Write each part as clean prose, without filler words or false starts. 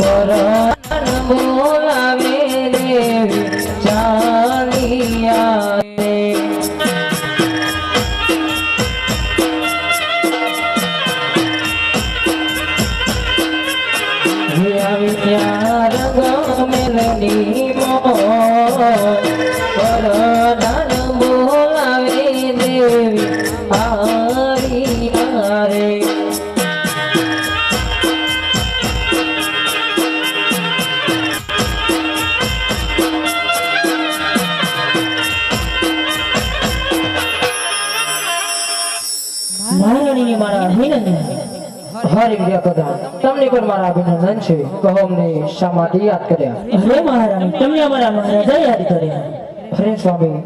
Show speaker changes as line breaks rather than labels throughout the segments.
પરધાન બોલાવે દેવી ચાલી આવે આવી ત્યાં રંગ મેલની પરધાન બોલાવે દેવી આવી રે મહારાણી મારા અભિનંદન હરે વિદ્યા તમને પણ મારા અભિનંદન છે કહો અમને શા માટે યાદ કર્યા
અરે મહારાણી તમને અમારા મહારાજા યાદ કર્યા
અરે સ્વામી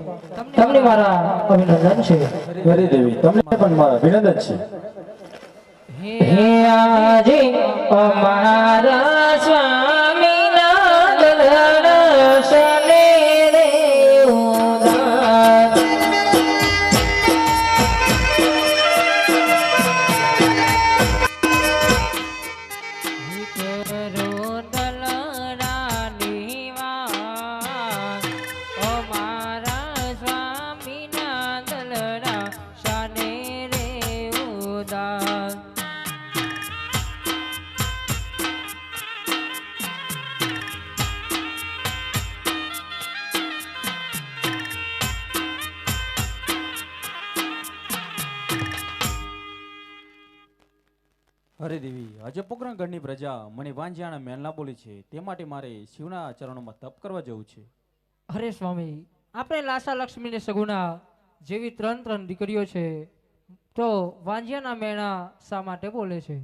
તમને મારા અભિનંદન છે
હરે દેવી તમને પણ મારા અભિનંદન છે
હે આજે અમારા સ્વામીના દર્શને રે ઉદાર
હરે દેવી આજે પોકરણગઢની પ્રજા મને વાંજિયાના મેલના બોલી છે તે માટે મારે શિવના ચરણોમાં તપ કરવા જવું છે
અરે સ્વામી આપણે લાસા લક્ષ્મીને સગુણા જેવી ત્રણ દીકરીઓ છે તો વાંજિયાના મેણા શા માટે બોલે છે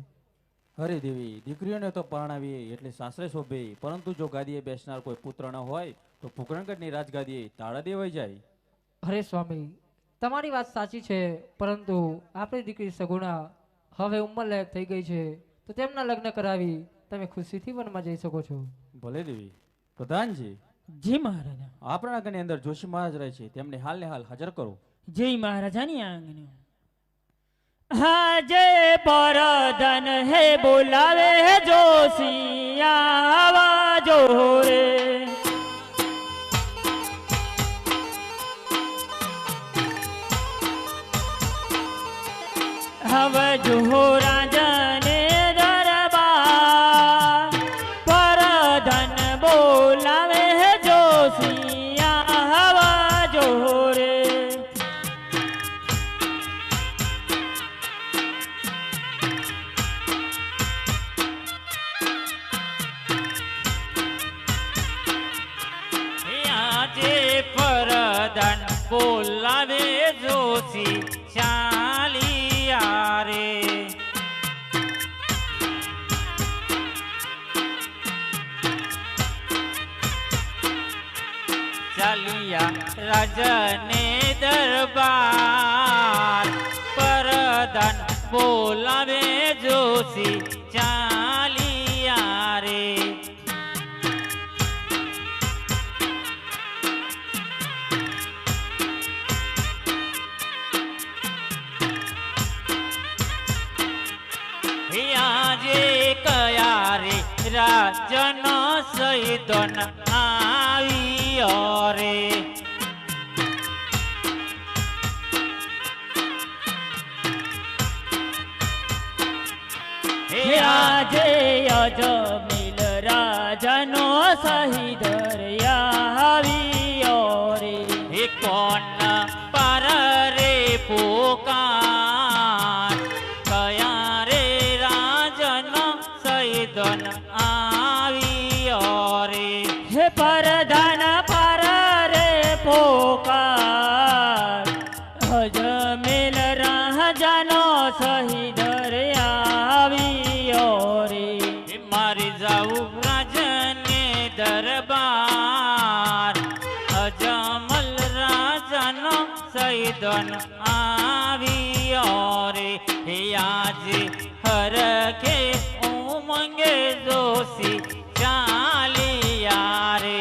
હરે દેવી દીકરીઓને તો પરણાવીએ એટલે સાસરે શોભે પરંતુ જો ગાદીએ બેસનાર કોઈ પુત્ર ન હોય તો પોકરણગઢની રાજગાદીએ તાળા દેવાઈ જાય
અરે સ્વામી તમારી વાત સાચી છે પરંતુ આપણી દીકરી સગુણા હવે ઉંમર લાયક થઈ ગઈ છે તો તેમના લગ્ન કરાવી તમે ખુશીથી વનમાં જઈ શકો છો
ભલે દેવી પ્રધાનજી
જી મહારાજા
આપણા ઘરની અંદર જોશી મહારાજ રહે છે તેમને હાલને હાલ હાજર કરો
જય મહારાજાની આંગણે હાજે પરધન હે બોલાવે હે જોશિયા આવાજો રે હવે જો રાજને દરબાર પરધન બોલાવે હે જોશિયા આવાજો રે આજે પરધન બોલાવે જોશી ચાલિયા રે ચાલિયા રાજને દરબાર પરધન બોલાવે જોશી ચાલિયા રે આજે કયા રે રાજનો સૈદન આવ્યો રે આજે અજમેલ રાજાનો સહીદર આવ્યો રે હે કોણ પર રે પોકાર કયા રે રાજનો સૈદન આવ્યો રે હે પરધાન પર રે પોકાર અજમેલ રાજાનો સહીદર આવ્યો રે મારી જાઉં રાજને દરબાર અજમલ રાજાનો સૈદન આવ્યો રે હે આજે હરખે ઉમંગે જોશી ચાલિયા રે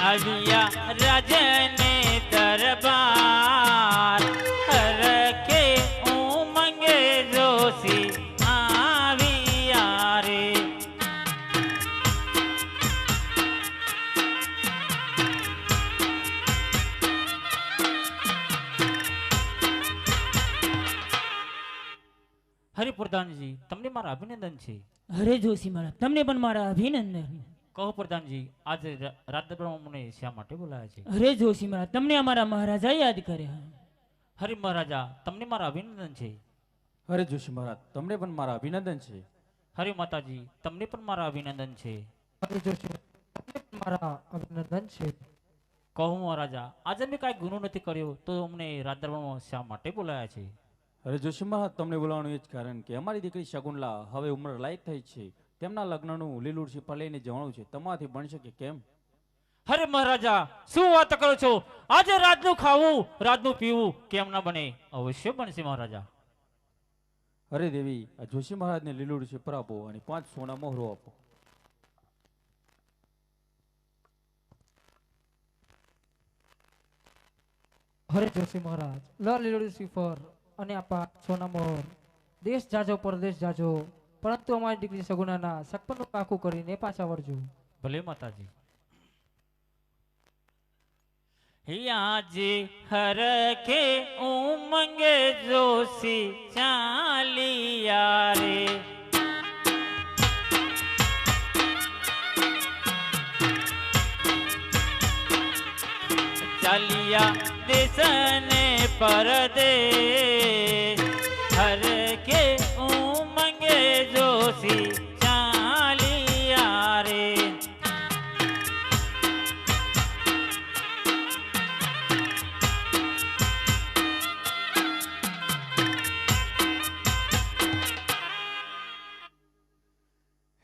આવ્યા રાજને દરબાર હર હરિપ્રધાનજી, તમને મારા અભિનંદન છે.
અરે જોશી મહારાજ, તમને પણ મારા અભિનંદન.
કહો પ્રધાનજી, આજે રાજદરબારમાં મને શા માટે બોલાયા છે?
અરે જોશી મહારાજ, તમને અમારા મહારાજા યાદ કર્યા.
હરિ મહારાજા, તમને મારા અભિનંદન છે.
અરે જોશી મહારાજ, તમને પણ મારા અભિનંદન છે.
હરિ માતાજી, તમને પણ મારા અભિનંદન છે.
અરે જોશી તમને પણ મારા અભિનંદન છે.
કહો મહારાજા, આજે મેં કાંઈ ગુનો નથી કર્યો તો અમને રાજદરબારમાં શા માટે બોલાયા છે?
અરે જોશી મહારાજ, તમને બોલાવવાનું એ જ કારણ કે અમારી દીકરી શકુંતલા હવે ઉંમર લાયક થઈ છે. તેમના લગ્નનું લીલું શીફા લઈને જવાનું છે. તમારાથી બનશે કે કેમ?
હરે મહારાજા, શું વાત કરો છો? આજે રાજનું ખાવું, રાજનું પીવું કેમ ના બને? અવશ્ય બનશે મહારાજા.
અરે દેવી, આ જોશી મહારાજને લીલું શીફા આપો અને 5 સોના મોહરો આપો.
હરે જોશી મહારાજ, લ લીલુડી સિફર અને આપા સોના મોહર. દેશ જાજો પરદેશ જાજો, પરંતુ અમારી દીકરી સગુણાના સગપણનું પાકું કરીને પાછા વળજો.
ભલે માતાજી. આજે હરખે ઉમંગે જોશી ચાલિયા રે, ચાલિયા દેશને પરદેશ. હરખે ઉમંગે જોશી ચાલિયા રે.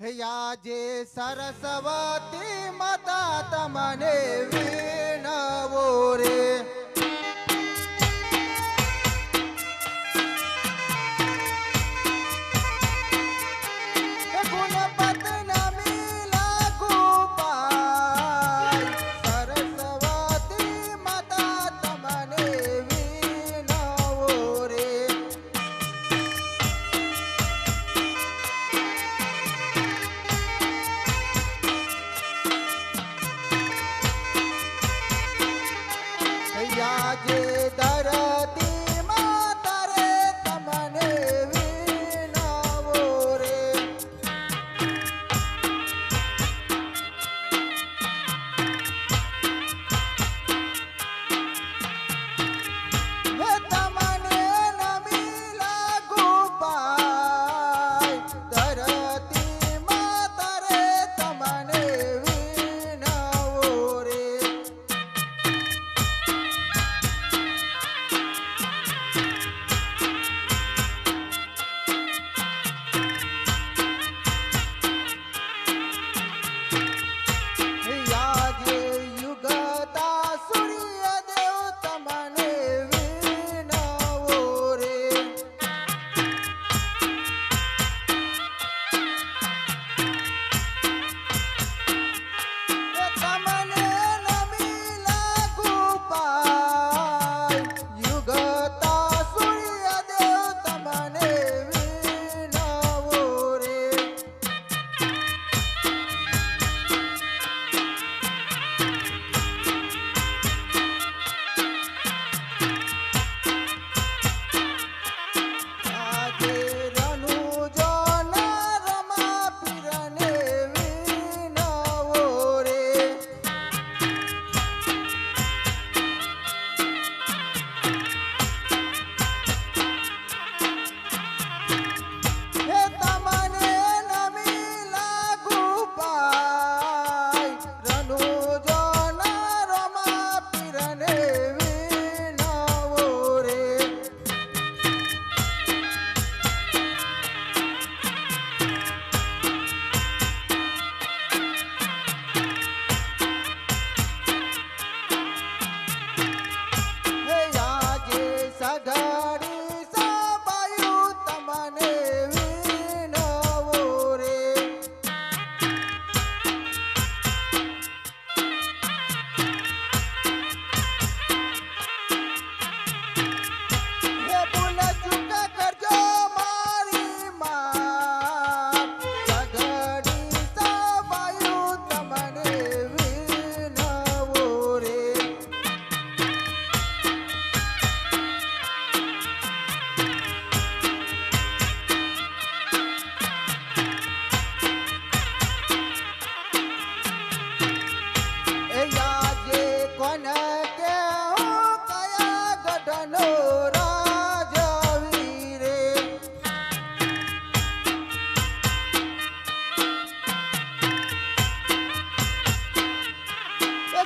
હે આજે સરસ્વતી માતા તમને વિનવો રે. હે ગુણપત નમી લાગુ પાય, સરસ્વતી માતા તમને વિનવો રે.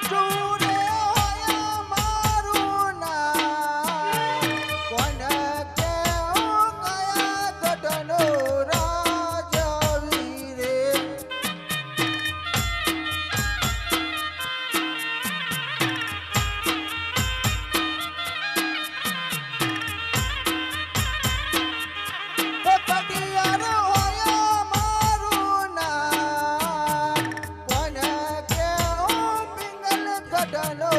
શું રે હોય મારું નામ કોણ કેવું કયા ગઢનો રાજવી રે કટિયાર હોય મારું નામ કોણ કેવું પિંગલ ગઢનો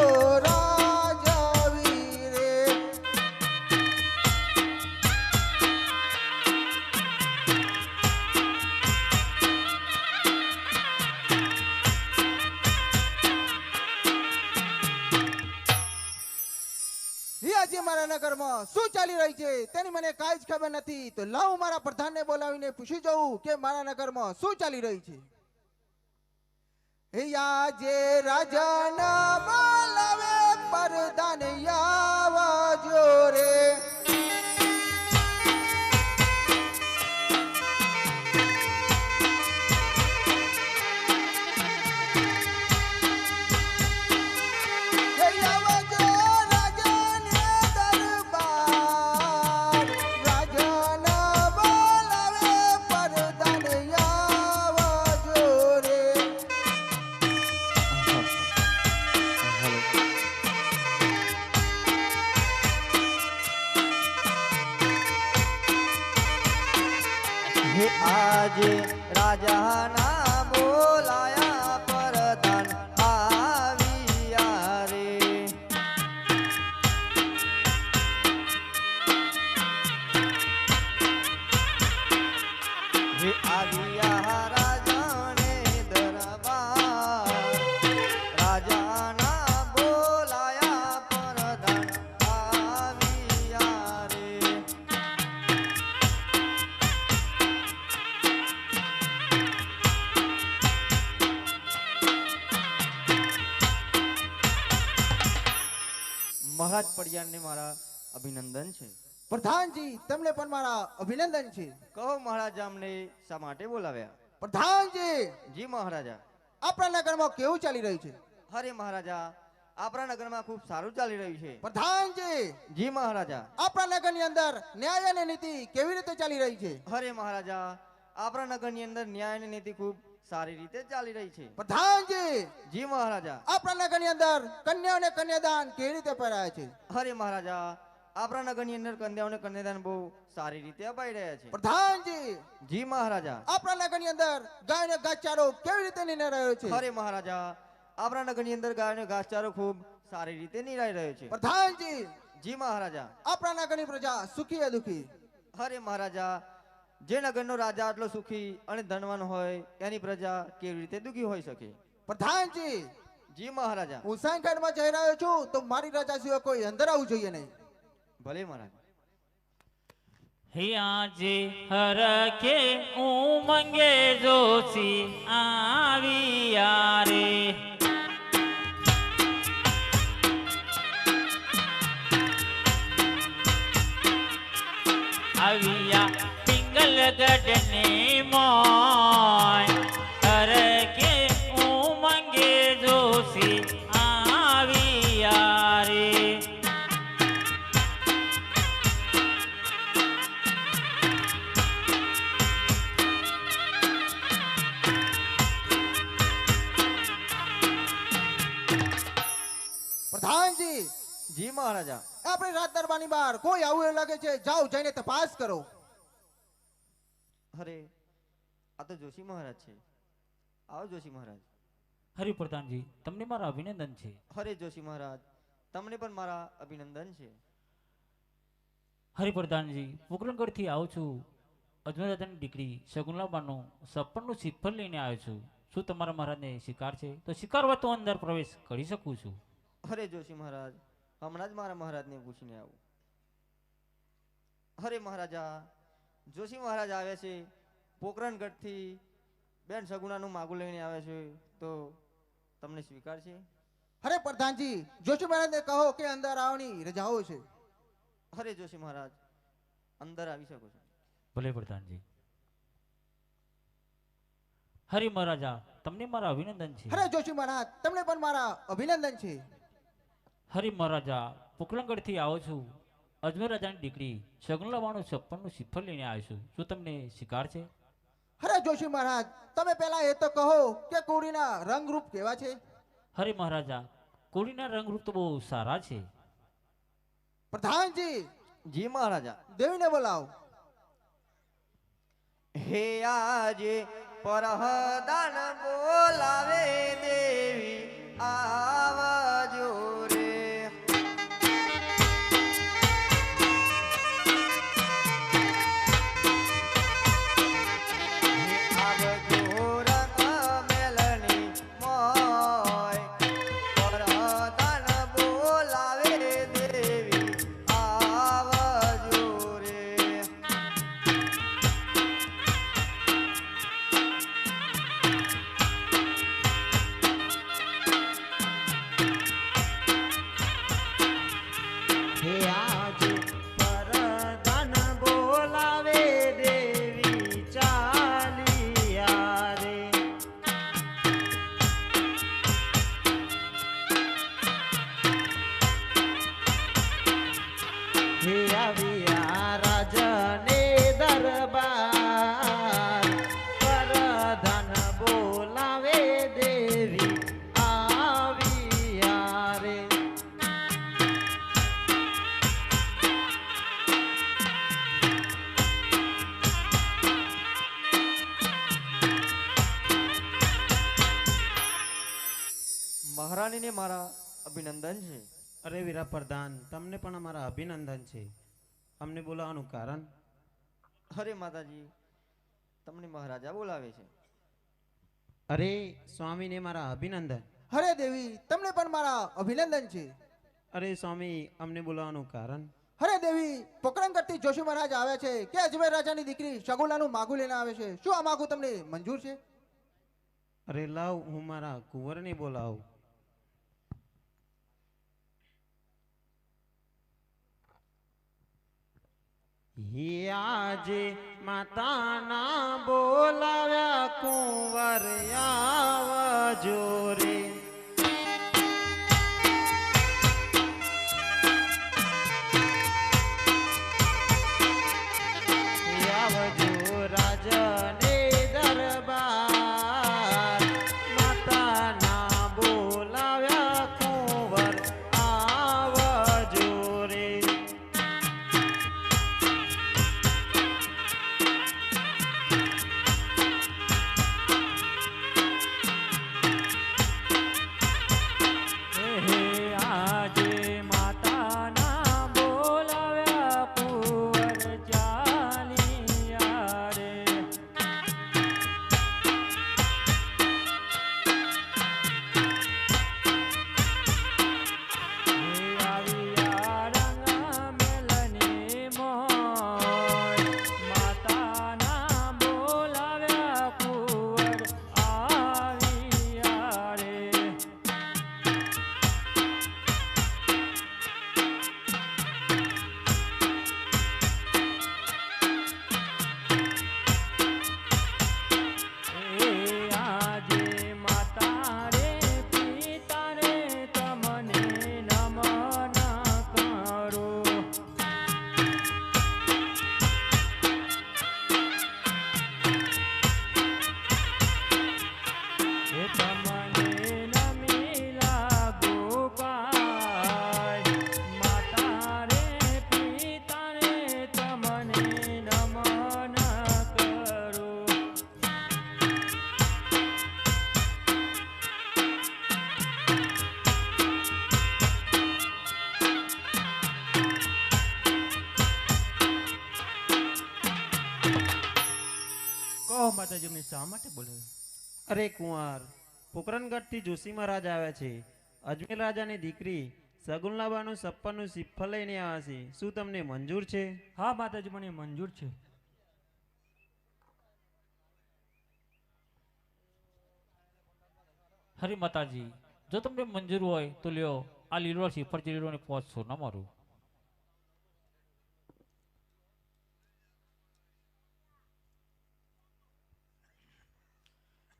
રાજવી રે હિયાજી મારા નગરમાં શું ચાલી રહ્યું છે તેની મને કાંઈ જ ખબર નથી તો લાવ મારા પ્રધાનને બોલાવીને પૂછી જોઉં કે મારા નગરમાં શું ચાલી રહ્યું છે હિયા જે રાજાના બોલાવે પ્રધાન આવજો રે આવજો રાજાને દરબાર રાજાના બોલાવે પ્રધાન આવજો રે આજે રાજાના બોલાયા પ્રધાન આવ્યા રે હે આવ્યા રાજાને દરબાર રાજાના બોલાયા પ્રધાન આવ્યા રે મહારાજ પડિયાને મારા અભિનંદન છે પ્રધાનજી તમને પણ મારા અભિનંદન છે કહો મહારાજા અમને શા માટે બોલાવ્યા પ્રધાનજી જી મહારાજા આપણા નગરમાં કેવું ચાલી રહ્યું છે અરે મહારાજા આપણા નગરમાં ખૂબ સારું ચાલી રહ્યું છે પ્રધાનજી જી મહારાજા આપણા નગરની અંદર ન્યાય અને નીતિ કેવી રીતે ચાલી રહી છે અરે મહારાજા આપણા નગરની અંદર ન્યાય અને નીતિ ખૂબ સારી રીતે ચાલી રહી છે પ્રધાનજી જી મહારાજા આપણા નગરની અંદર કન્યા અને કન્યાદાન કેવી રીતે અપાય છે અરે મહારાજા આપણા નગરની અંદર કન્યાઓને કન્યાદાન બહુ સારી રીતે અપાઈ રહ્યા છે પ્રધાનજી જી મહારાજા આપણા નગરની અંદર ગાય ને ઘાસચારો કેવી રીતે નિર્ણય રહ્યો છે અરે મહારાજા આપણા નગરની અંદર ગાય ને ઘાસચારો ખૂબ સારી રીતે નિરાઈ રહ્યો છે પ્રધાનજી જી મહારાજા આપણા નગરની પ્રજા સુખી કે દુખી અરે મહારાજા જે નગરનો રાજા આટલો સુખી અને ધનવાન હોય એની પ્રજા કેવી રીતે દુખી હોઈ શકે પ્રધાનજી જી મહારાજા હું સાંખેડમાં જઈ રહ્યો છું તો મારી રાજા સિવાય કોઈ અંદર આવવું જોઈએ નહીં ભલે મહારાજ
હે આજે હરખે ઉમંગે જોશી આવ્યા રે આવ્યા પિંગલ ગઢને મોય હરખે ઉમંગે જોશી આવ્યા રે
પ્રધાનજી જી મહારાજા આપણે રાત દરબારની બહાર કોઈ આવું એવું લાગે છે જાઓ જઈને તપાસ કરો અરે આ તો જોશી મહારાજ છે આવો જોશી મહારાજ
હરિપ્રધાનજી તમને મારા અભિનંદન છે
અરે જોશી મહારાજ તમને પણ મારા અભિનંદન છે
હરિપ્રધાનજી પોકરણગઢથી આવું છું અજમદાદાની દીકરી શગુનલાબાનું સપનનું શ્રીફળ લઈને આવ્યો છું શું તમારા મહારાજને શિકાર છે તો શિકારવા તો અંદર પ્રવેશ કરી શકું છું
અરે જોશી મહારાજ હમણાં જ મારા મહારાજને પૂછીને આવું અરે મહારાજા જોશી મહારાજ આવે છે પોકરણગઢથી બેન સગુણાનું માગું લઈને આવે છે તો તમને સ્વીકાર છે અરે પ્રધાનજી જોશી મહારાજને કહો કે અંદર આવવાની રજાઓ છે અરે જોશી મહારાજ અંદર આવી શકો છો
ભલે પ્રધાનજી હરિ મહારાજા તમને મારા અભિનંદન છે.
અરે જોશી મહારાજ તમને પણ મારા અભિનંદન છે.
હરિ મહારાજા પોકરણગઢથી આવો છું. અજમેર રાજાની દીકરી શગુનલાબાનું 56નું શ્રીફળ લઈને આવ્યો છું. શું તમને શિકાર છે?
અરે જોશી મહારાજ તમે પહેલા એ તો કહો કે કુડીના રંગરૂપ કેવા છે?
હરિ મહારાજા કોળીના રંગરૂપ તો બહુ સારા છે.
પ્રધાનજી
જી મહારાજા.
દેવીને બોલાવો.
હે આજે પરહદાન બોલાવે દેવી આવજો રે. હે આવજો રંગ મેલની મોય. પરહદાન બોલાવે દેવી આવજો રે.
હે આજે પરદાન બોલાવે દેવી ચાલિયા રે. હે આવ્યા રાજને દરબાર પરદાન બોલાવે દેવી આવ્યા રે.
મહારાણીને મારા અભિનંદન છે.
અરે વીરા પ્રધાન તમને પણ અમારા અભિનંદન છે. અમને બોલાવવાનું કારણ?
અરે માતાજી તમને મહારાજા બોલાવે છે.
અરે સ્વામીને મારા અભિનંદન.
અરે દેવી તમને પણ મારા અભિનંદન છે.
અરે સ્વામી અમને બોલાવવાનું કારણ?
અરે દેવી પોકરણગઢથી જોશી મહારાજ આવ્યા છે કે અજમેર રાજાની દીકરી શગુલાનું માગું લઈને આવે છે. શું આ માગું તમને મંજૂર છે?
અરે લાવ હું મારા કુંવરને બોલાવું. હે આજે માતાના બોલાવ્યા કુંવર આવજો રે. આવજો રાજને દરબાર માતાના બોલાવ્યા કુંવર આવજો રે.
હે આજે માતાના બોલાવ્યા કુંવર ચાલિયા રે. હે આવ્યા રંગ મેલની મોય. માતાના બોલાવ્યા કુંવર આવ્યા રે. એ આજે માતા રે પિતા રે તમને નમન કરું. એ તમને નમી લાગુ પાય. માતા રે પિતા રે તમને નમન કરું.
કહો માતાજી અમને શા માટે બોલાવ્યા?
અરે કુંવર પોકરણગઢથી જોશી મહારાજ આવ્યા છે. અજમેર રાજાની દીકરી શગુનલાબાનું 56નું શ્રીફળ લઈને આવ્યા છે. શું તમને મંજૂર છે?
હા માતાજી મને મંજૂર છે.
હરિ માતાજી જો તમને મંજૂર હોય તો લ્યો આ લીલો શ્રીફળ લીલો ને 500 ના મારું.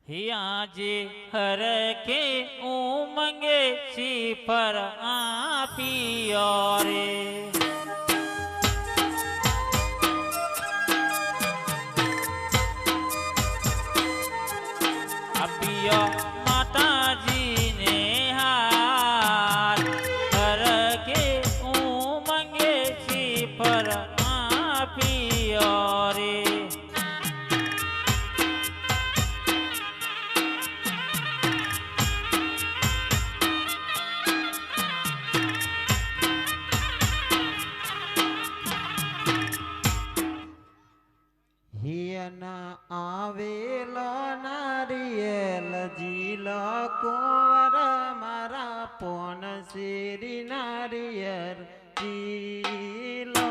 હે આજે હર કે ઉમંગે શિફર આપીયો રે આપીયો માતાજીને હાથ હર કે ઉમંગે શિફર આપીયો રે
હિયના આવેલો નારિયેલ જીલ કુંવર મારા પોન શેરી નારિયેર જીલો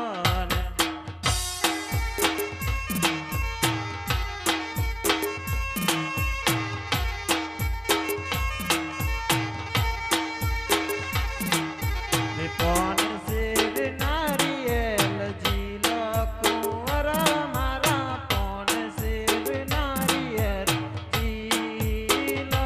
પોન શેરી નારિયેલ જીલો કુંવર મારા પોન શેરી નારિયેર જીલો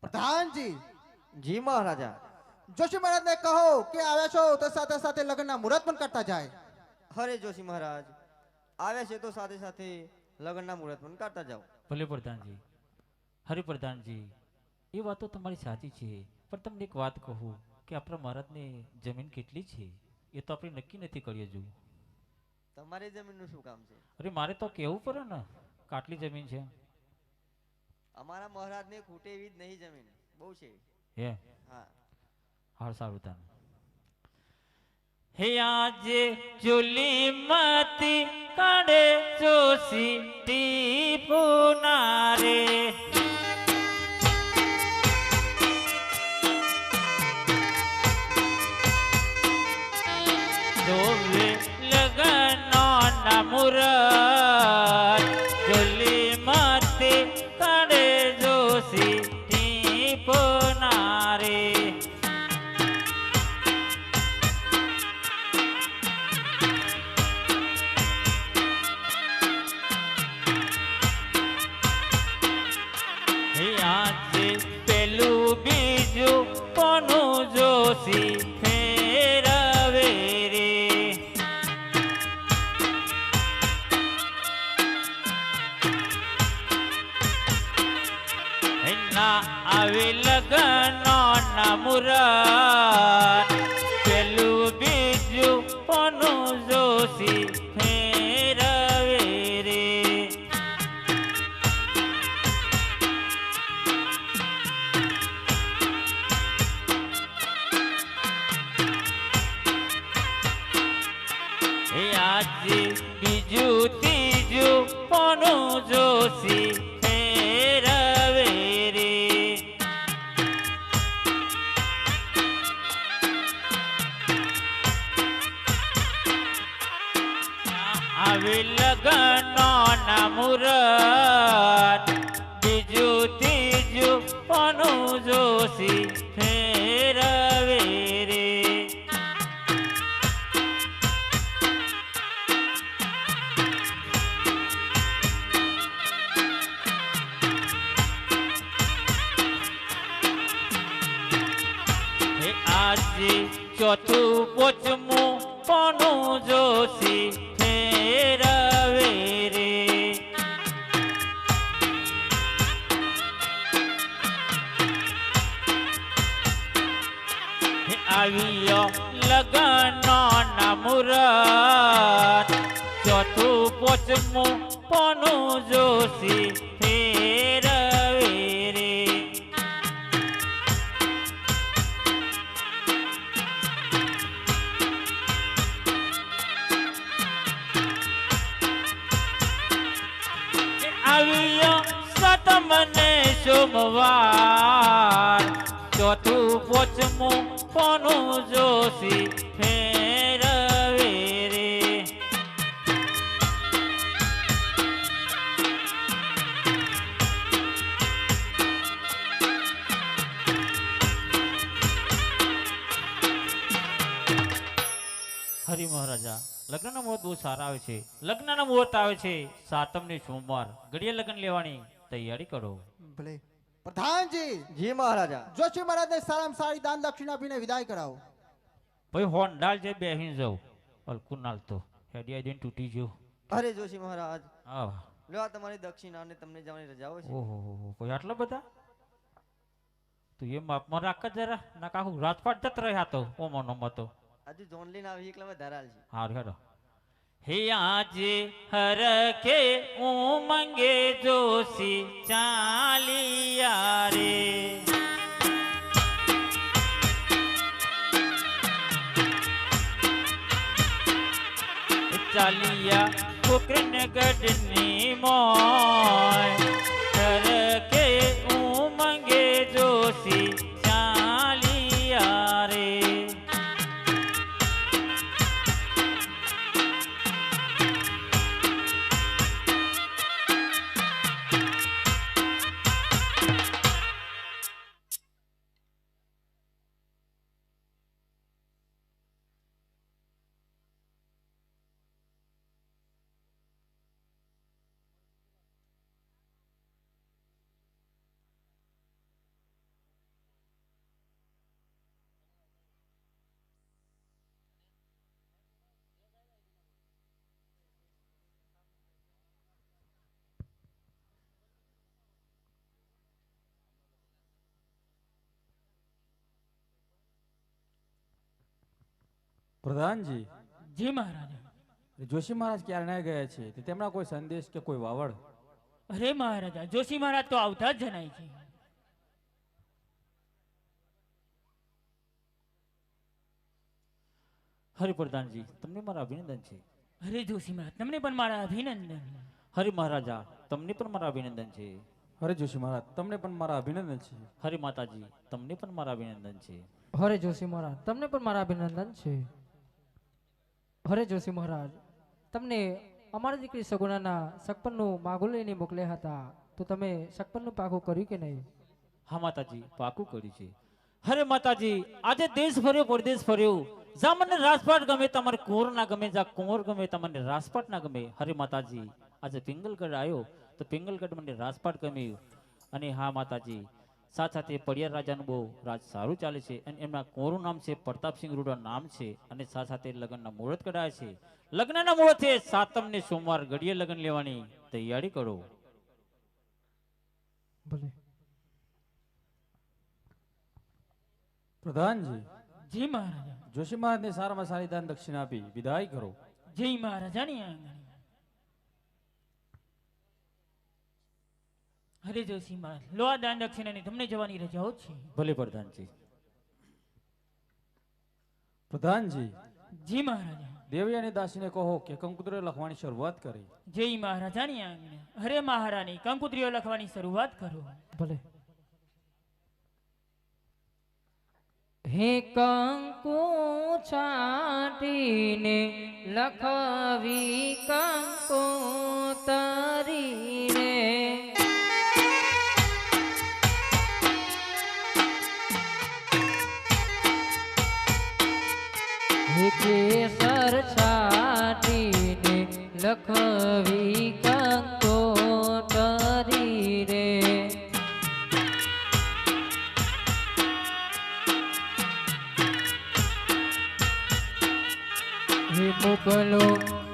પ્રધાનજી
જી મહારાજા
જોશી મહારાજને કહો કે આવ્યા છો તો સાથે સાથે લગ્નના મુહૂર્ત પણ કરતા જાય.
હરે જોશી મહારાજ આવે છે તો સાથે સાથે લગ્નના મુહૂર્ત પણ કાઢતા જાઓ.
ભલે પ્રધાનજી હરિપ્રધાનજી એ વાત તો તમારી સાચી છે પણ તમને એક વાત કહું કે આપણા મહારાજને જમીન કેટલી છે એ તો આપણે નક્કી નથી કરી હજુ.
તમારી જમીનનું શું કામ છે?
અરે મારે તો કહેવું પડે ને કાટલી જમીન છે
અમારા મહારાજને ખૂટે એવી જ નહીં જમીન બહુ છે.
હે
હા
હાલ સારું તાન હે આજે ચુલી મતી કાઢે જોશી ટીપુના રે જોવે લગનો ના મુરત ચુલી મતી કાઢે જોશી ટીપુના રે આજે પેલું બીજું કોનું જોશી ફેરવે રે ના આવે લગનો ના મુરત પેલું બીજું કોનું જોશી ફેરવે રે આજે બીજું ત્રીજું કોનું જોશી ફેરવે રે આવે લગનો ના મુરત બીજું ત્રીજું કોનું જોશી ફેરવે રે આજે ચોથું પોચમું કોનું જોશી ફેરવે રે આવ્યો લગનો ના મુરત ચોથું પોચમું કોનું જોશી ફેરવે રે વચમો પનું જોશી ફેરવે રે. હરિ મહારાજા, લગ્નના મુહૂર્ત બહુ સારા આવે છે. લગ્નના મુહૂર્ત આવે છે સાતમને સોમવાર. ઘડીએ લગ્ન લેવાની તૈયારી કરો.
ભલે પ્રધાનજી,
જી મહારાજા.
જોશી મહારાજને સારામાં સારી દાન દક્ષિણા આપીને વિદાય કરાવો.
ભાઈ હોન્ડાલ જે બેહીને જાઉં હલકું નાલતો હેડી આઈ તૂટી ગયો.
અરે જોશી મહારાજ,
હા
લો આ તમારી દક્ષિણા અને તમને જવાની રજાઓ છે.
ઓહો કોઈ આટલા બધા? તું એ માપમાં રાખ જ જરા. ના કાકુ રાજપાટ જત રહ્યા તો ઓમો નમો તો
હજુ જોન લઈને આવી એકલા માં ધરાલ છે.
હારું હેડો. હે આજે હર કે ઉમંગે જોશી ચાલિયા રે. ચાલિયા ફુકરને ગઢની મોય હર કે ઉમંગે જોશી ચાલિયા રે.
પ્રધાનજી,
જી મહારાજા.
જોશી મહારાજ ક્યારે ગયા છે તે તેમના કોઈ સંદેશ કે કોઈ વાવડ?
અરે મહારાજા, જોશી મહારાજ તો આવતા જ જણાય છે.
હરિપ્રધાનજી, તમને મારા અભિનંદન છે.
અરે જોશી મહારાજ, તમને પણ મારા અભિનંદન.
હરિ મહારાજા, તમને પણ મારા અભિનંદન છે.
અરે જોશી મહારાજ, તમને પણ મારા અભિનંદન છે.
હરિ માતાજી, તમને પણ મારા અભિનંદન છે.
હરે જોશી મહારાજ, તમને પણ મારા અભિનંદન છે. હરે જોશી મહારાજ, તમને અમારી દીકરી સગુણાના સગપણનું માગું લઈને મોકલ્યા હતા, તો તમે સગપણનું પાકું કર્યું કે નહીં?
હા માતાજી, પાકું કર્યું છે. હરે માતાજી, આજે દેશ ફર્યો પરદેશ ફર્યો, જા મને રાજપાટ ગમે તમારે કુંવર ના ગમે, જા કુંવર ગમે તમને રાજપાટ ના ગમે. હરે માતાજી, આજે પિંગલગઢ આવ્યો તો પિંગલગઢ મને રાજપાટ ગમ્યું. અને હા માતાજી, સાથે સાથે પડિયાર રાજાનું બહુ રાજ સારું ચાલે છે અને એમના કુંવરનું નામ છે પ્રતાપસિંહ રૂડા નામ છે. અને સાથે સાથે લગ્નના મુહૂર્ત કઢાય છે. લગ્નના મુહૂર્તે સાતમને સોમવાર ઘડીએ લગ્ન લેવાની તૈયારી કરો.
ભલે.
પ્રધાનજી,
જી મહારાજા.
જોશી મહારાજને સારામાં સારી દાન દક્ષિણા આપી વિદાય કરો.
જય મહારાજાની આંગણે. હરે જોશી મહારાજ, લો આ દાન દક્ષિણાની તમને જવાની રજાઓ છે.
ભલે પ્રધાનજી.
પ્રધાનજી,
જી મહારાજા.
દેવી અને દાસીને કહો કે કંકુતરીઓ લખવાની શરૂઆત કરી.
જય મહારાજાની આંગણે. હરે મહારાણી, કંકુત્રીઓ લખવાની શરૂઆત કરો.
ભલે. હે કંકુ છાટીને લખવી કંકોતરી રે. હે કેસર છાટીને લખવી કંકોતરી રે. હે મોકલો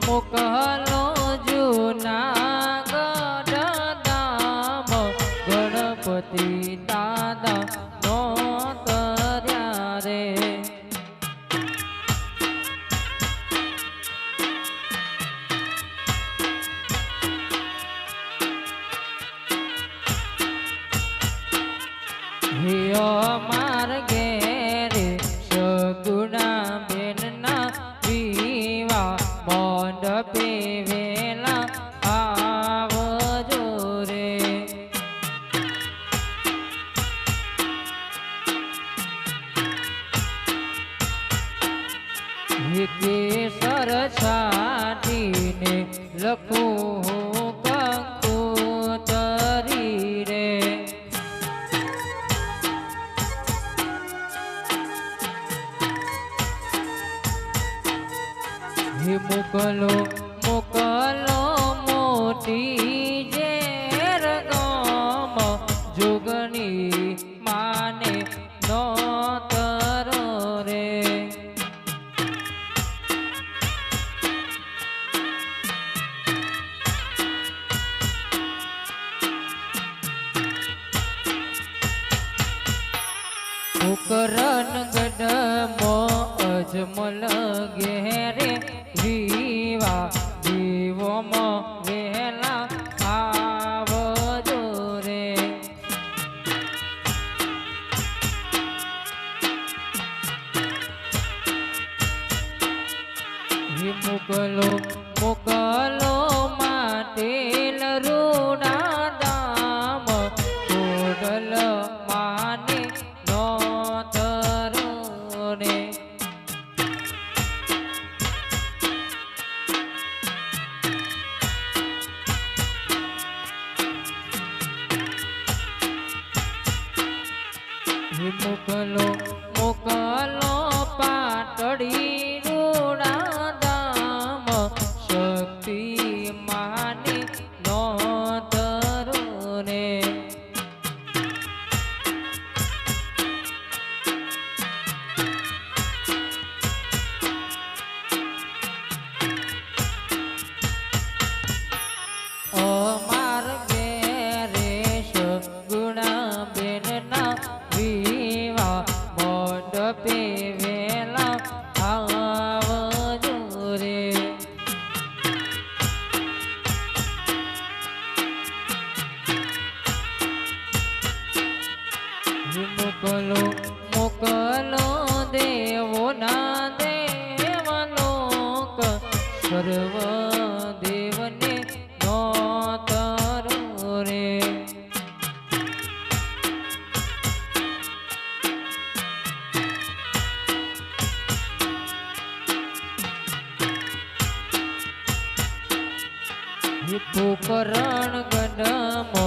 મોકલો જૂનાગઢ ધામ, ગણપતિ દાદા નો કર્યા રે. હે અમાર ઘેરે સગુણા બેનના વિવાહ મંડપે વેલા આવજો રે. છાટીને લખું હું કંકોતરી રે. હે મોકલો મોકલો મોટી ઝેર ગામ જોગણી માને નોતર રે. પોકરણ ગઢમો અજમલ ઘેરે વિવા દીવોમાં વહેલા આવજો રે. હે મોકલો મોકલો માટેલ રૂડા દામ છોડલ માને નોતર રે. હે મોકલો મોકલો પાટડી રૂડા દામ શક્તિ માને નોતર રે. અમાર બેરેશ ગુણા બેનના વિવા મંડપે વેલા આવજો રે. મોકલો મોકલો દેવોના દેવલોક સર્વ દેવને નોતર રે. પોકરણ ગઢમો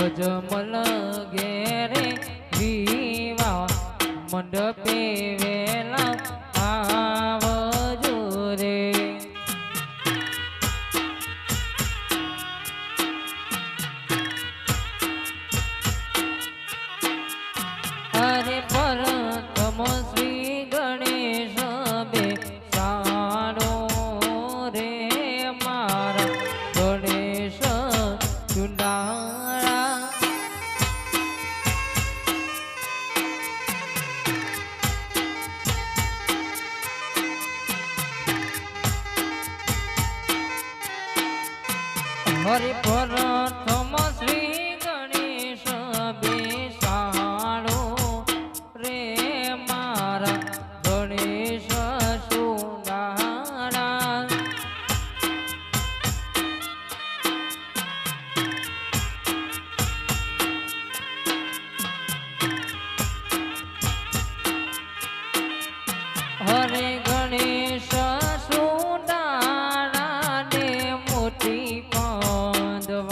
અજમલ ઘેરે વિવા મંડપે વેલા આવજો રે. અરે પરતમ શ્રી ગણેશ બે સાડો રે મારા ગણેશ ચુંડાળા. હરે પરતમ શ્રી ગણેશ બેસાડો રે મારા ગણેશ સુંડાળા. હરે ગણેશ સુંડાળા ને મોટી પાંદવાડા.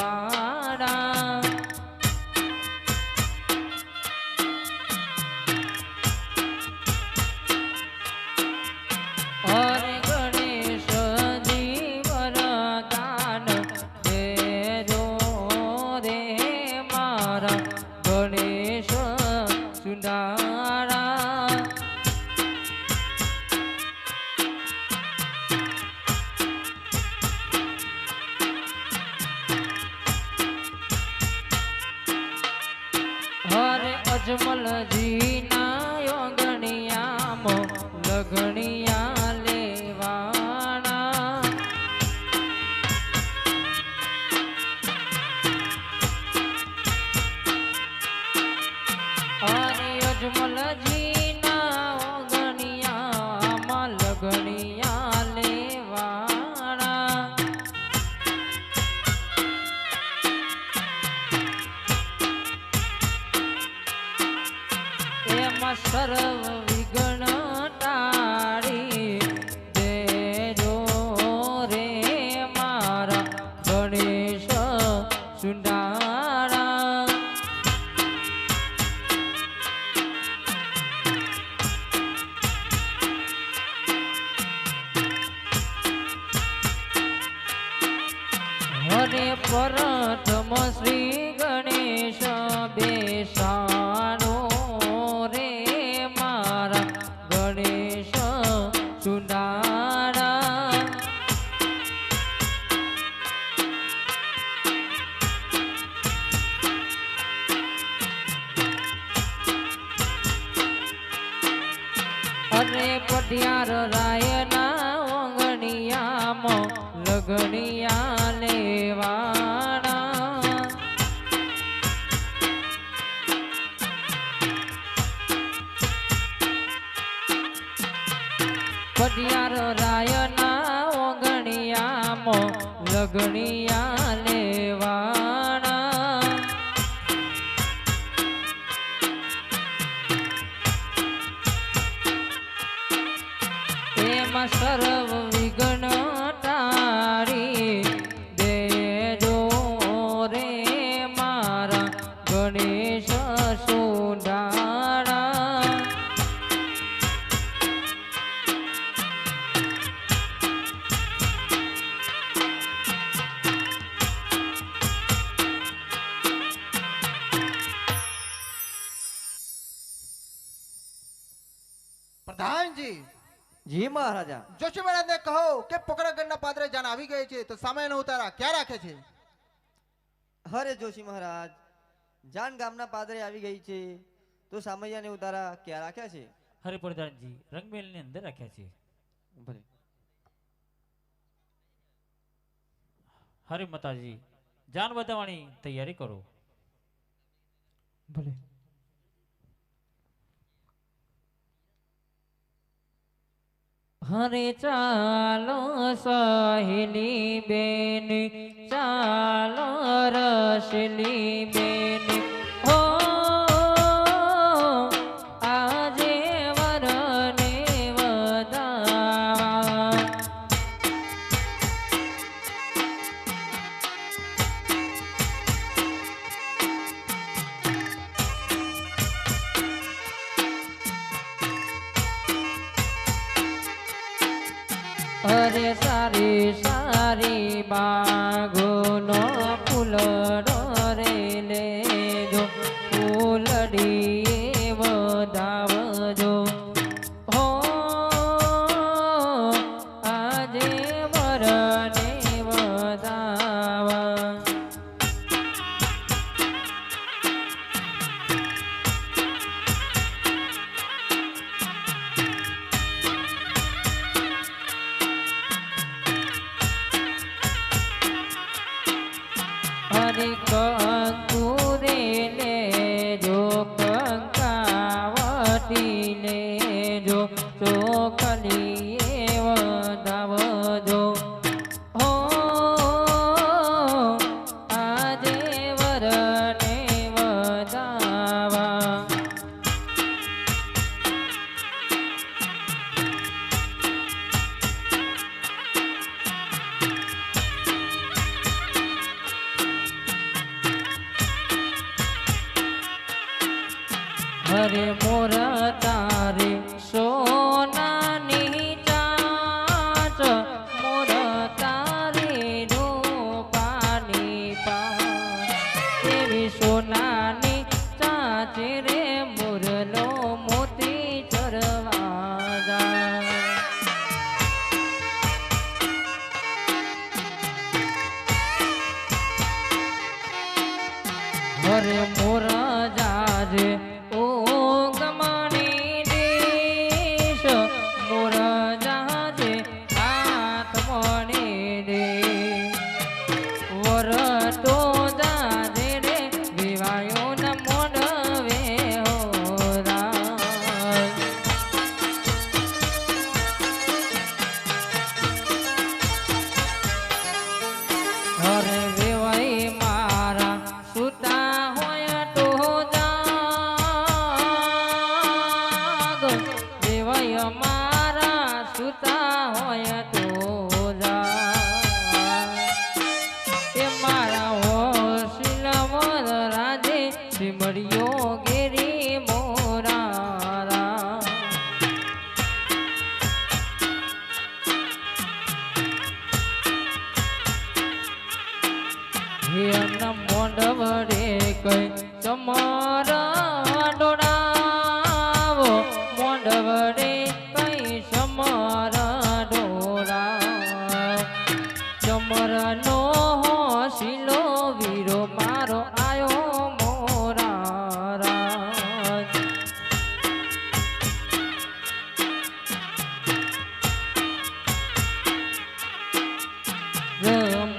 હરે ગણેશજી વરદાન દેજો રે મારા ગણેશ સુંડાળા. હરે અજમલજી ના યોગણિયામાં લગણિયા લેવાના. હરે અજમલજી ના યોગણિયામાં લગણિયા લેવાના. એમાં સર્વ વિઘ્ન ટાળી દેજો પ્રથમ શ્રી ગણેશ બેસાડો રે મારા ગણેશ ચુંડાળા. અરે પટિયાર રાયના ઓંગણિયામાં લગણિયા લેવાના. પટિયાર રાયના ઓંગણિયામાં લગણિયા લેવાના. એમાં સર્વ વિઘ્ન ટાળી દેજો રે મારા ગણેશ સુંડાળા.
પ્રધાનજી
જી મહારાજા.
જોશી મહારાજને કહો કે પોકરણગઢના પાદરે જાન આવી ગઈ છે તો સામેનો ઉતારા ક્યાં રાખે છે?
હરે જોશી મહારાજ, જાન ગામના પાદરે આવી ગઈ છે તો સામૈયાને ઉતારા ક્યાં રાખ્યા છે?
હરે પ્રધાનજી રંગમેલની અંદર રાખ્યા છે.
ભલે.
હરે માતાજી જાન વધાવવાની તૈયારી કરો.
ભલે. હરે ચાલો સહેલી બેન, ચાલો રસલી બેન, હો આજે વરને વધાવા. અરે સારી સારી બાગોનો ફૂલડો રે લેજો, ફૂલડી વધાવજો, હો આજે વરને વધાવા. હરે કંકુરે લેજો, કંકાવટી લેજો, ચોકલીએ વધાવજો, હો આજે વરને વધાવા. હરે મોર તારે સોનાની ચાંચ, મોર તારે રૂપાની પાંચ, એવી સોનાની ચાંચ રે મોરલો મોતી ચરવા જાય. હરે મોર જાજે ઓ ગમણી દેશ, મોર જાજે આત્મણી દે, વર તો જાજે રે વિવાયો ન મોડવે હોરા. હરે વેવાઈ મારા સુતા હોય તો જાગ, વેવાઈ મારા સુતા હોય તો જાગ. એ મારા હોશિલ મોર રાજે સિમરિયો ગેરી મોરારા. એમના મોઢ વડે કઈ ચમર ડોળાવો મોઢ વડે કઈ ચમર ડોળાવ ચમર નો શીલો વીરો મારો આયો મોરા રાજ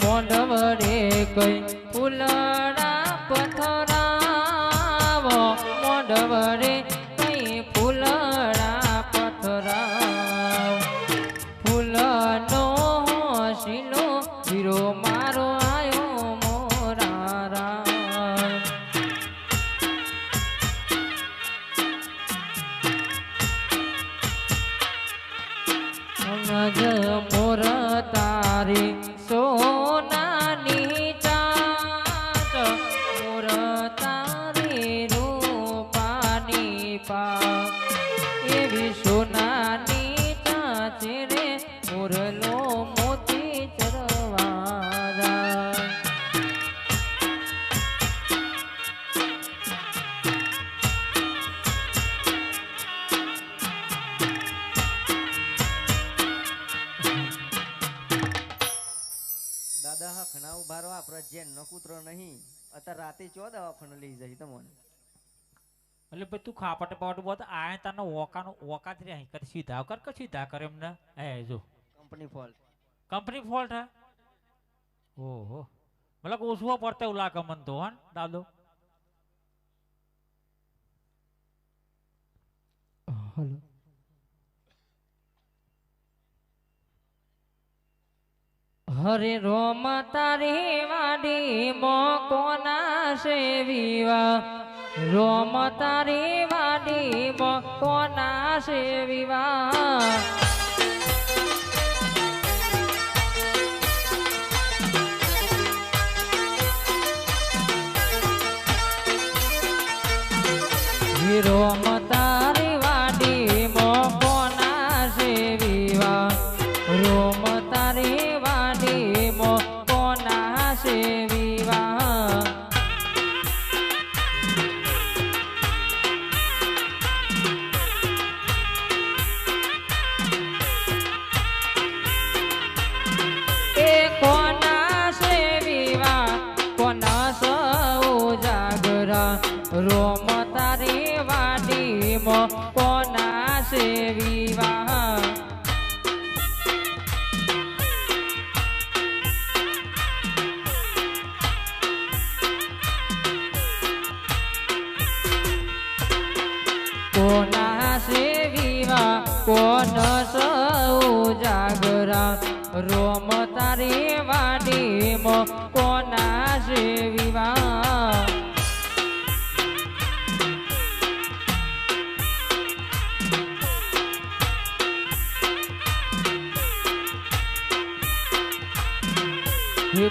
મોઢ વડે કઈ ફૂલડા પથરાવો મોઢ વડે કઈ ફૂલડા પથરાવ ફૂલનો શીલો વીરો મારો આયો મોરા રામ જ મોર તારી સોનાની ચાટ મોર તારી રૂપાની પા એવી સોનાની ચાચે રે મોરલો મોતી ચરવારા
દાદા હા ખણા ઉભારો આપણા જે નકૂતરો નહીં અત્યારે રાતે ચો દવાખાને લઈ જાય તમને
એટલે ભાઈ તું ખાપટ પાવટ બોત આય તને ઓકા જ રે અહીં કર સીધા કર કે સીધા કર એમને એ જો
કંપની ફોલ્ટ
કંપની ફોલ્ટ હે ઓહો મતલબ ઓછું પડતે એવું લાગે મન તો હન દાદો
હલો હરે રોમ તારી વાડી મો કોના સેવીવા રોમ તારી વાડી મો કોના સેવીવા રોમ તારી વાડી મો કોના સેવીવા રોમ તારી વાડી મો કોના સેવીવા એ કોના સેવીવા કોના સૌ જાગરા રોમ તારી વાડી મો કોના સેવીવા કોના સેવીવા કોન સૌ જાગરા રોમ તારી વાડી મો કોના સેવીવા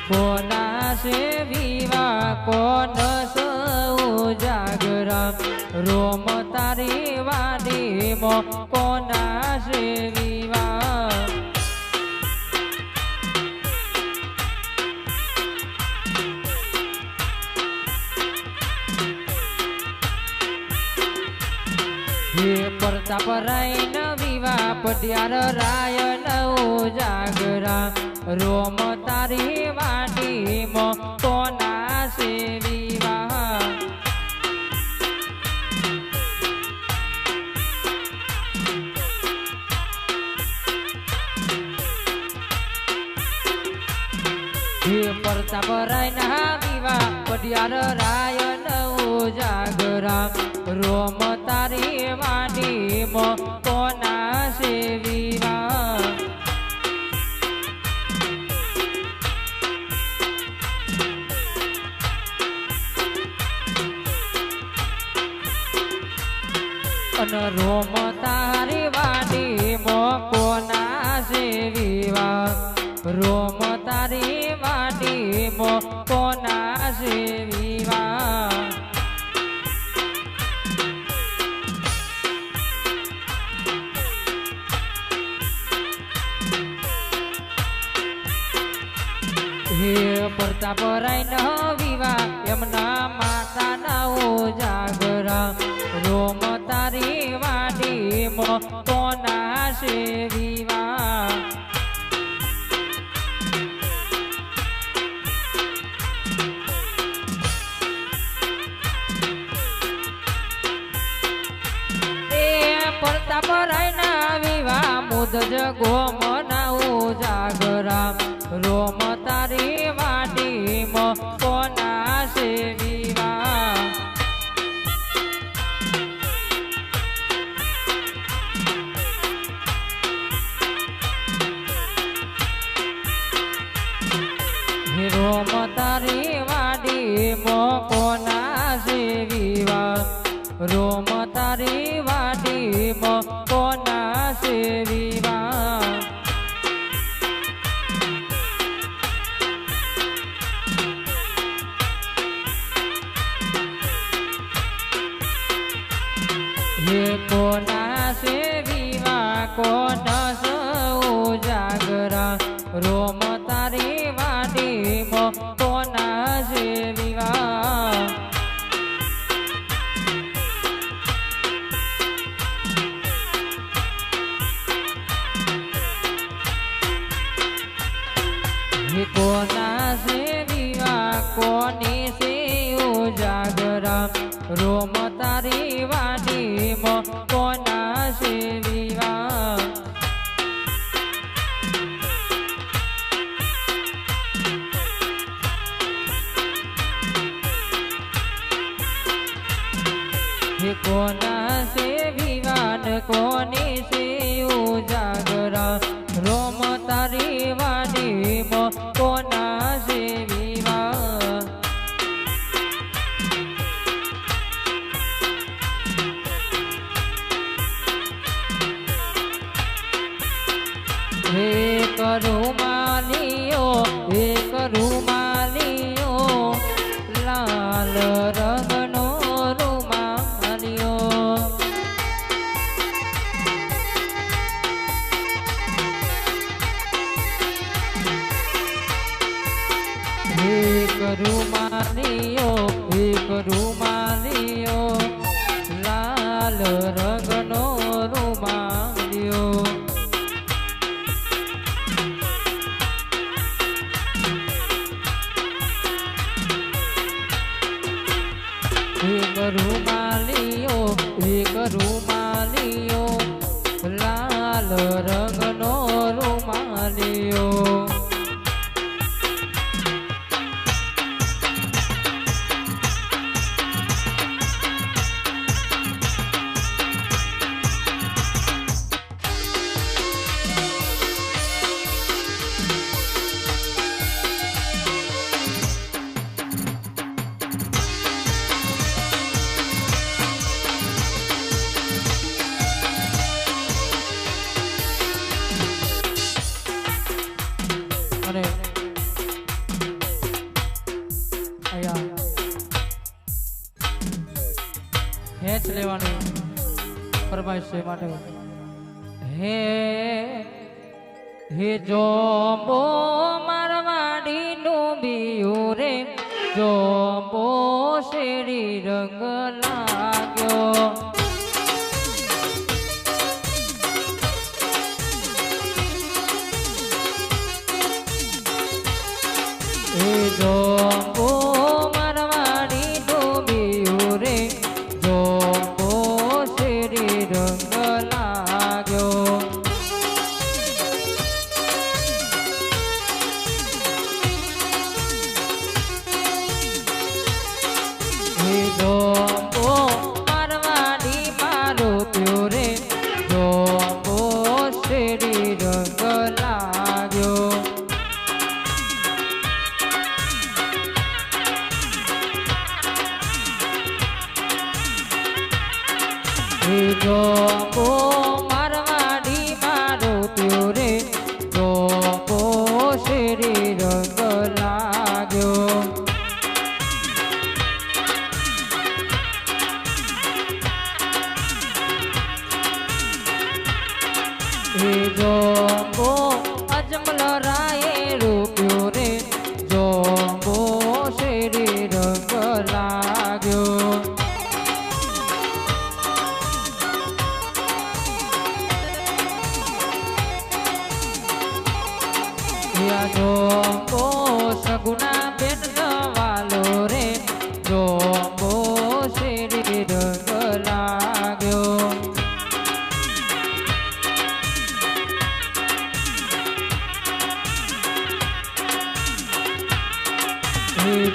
કોના સેવીવા કોન સૌ જાગરા રોમ તારી વાડી મો કોના સેવીવા હે પ્રતાપ રાય ન વિવા પટિયાર રાય નવ જાગરા રોમ તારી વાડી મો કોના સેવીવા હે પ્રતાપ રાય ના વિવા પટિયાર રાય નવ જાગરા રોમ તારી વાડી મો કોના સેવીવા અન રોમ તારી વાડી મો કોના સેવીવા રોમ તારી વાડી મો કોના સેવીવા હે પ્રતાપરાય ન વિવા એમના માતાના ઉજાગરા રોમ તારી વાડીમાં કોના છે વિવા પ્રતાપરાય ના વિવા મુદજ ગોમના ઉજાગરા રોમ તારી વાડીમાં કોના છે વિવા રોમ તારી વાડીમાં કોના છે વિવા રોમ તારી વાડીમાં કોના છે વિવા હે કોના છે વિવા કોના સ ઉજાગરા રોમ તારી વાડીમાં કોના છે વિવા કોના છે વિવા કોની છે ઉજાગરા રોમ તારી વાડીમાં કોના છે વિવા કોના છે વિવાન કોની છે ઉજાગરા રોમ તારી વાડીમાં કોના છે વિવા એક રૂમાલીઓ લાલ રંગનો રૂમાલીઓ એક રૂમાલીઓ લાલ રંગનો રૂમાલીઓ એક રૂમાલીઓ લાલ રંગનો રૂમાલીઓ અને અહીંયા હેચ લેવાની ફરમાઈશ છે માટે હે જોબો મારવાડીનું બિયું રે જોબો શેરી રંગ લાગ્યો જોબો મારવાડી ડૂબ્યું રે જોબો શેરી રંગ લાગ્યો જોબો મારવાડી મારો પ્યો રે જોબો શેરી રંગ લાગ્યો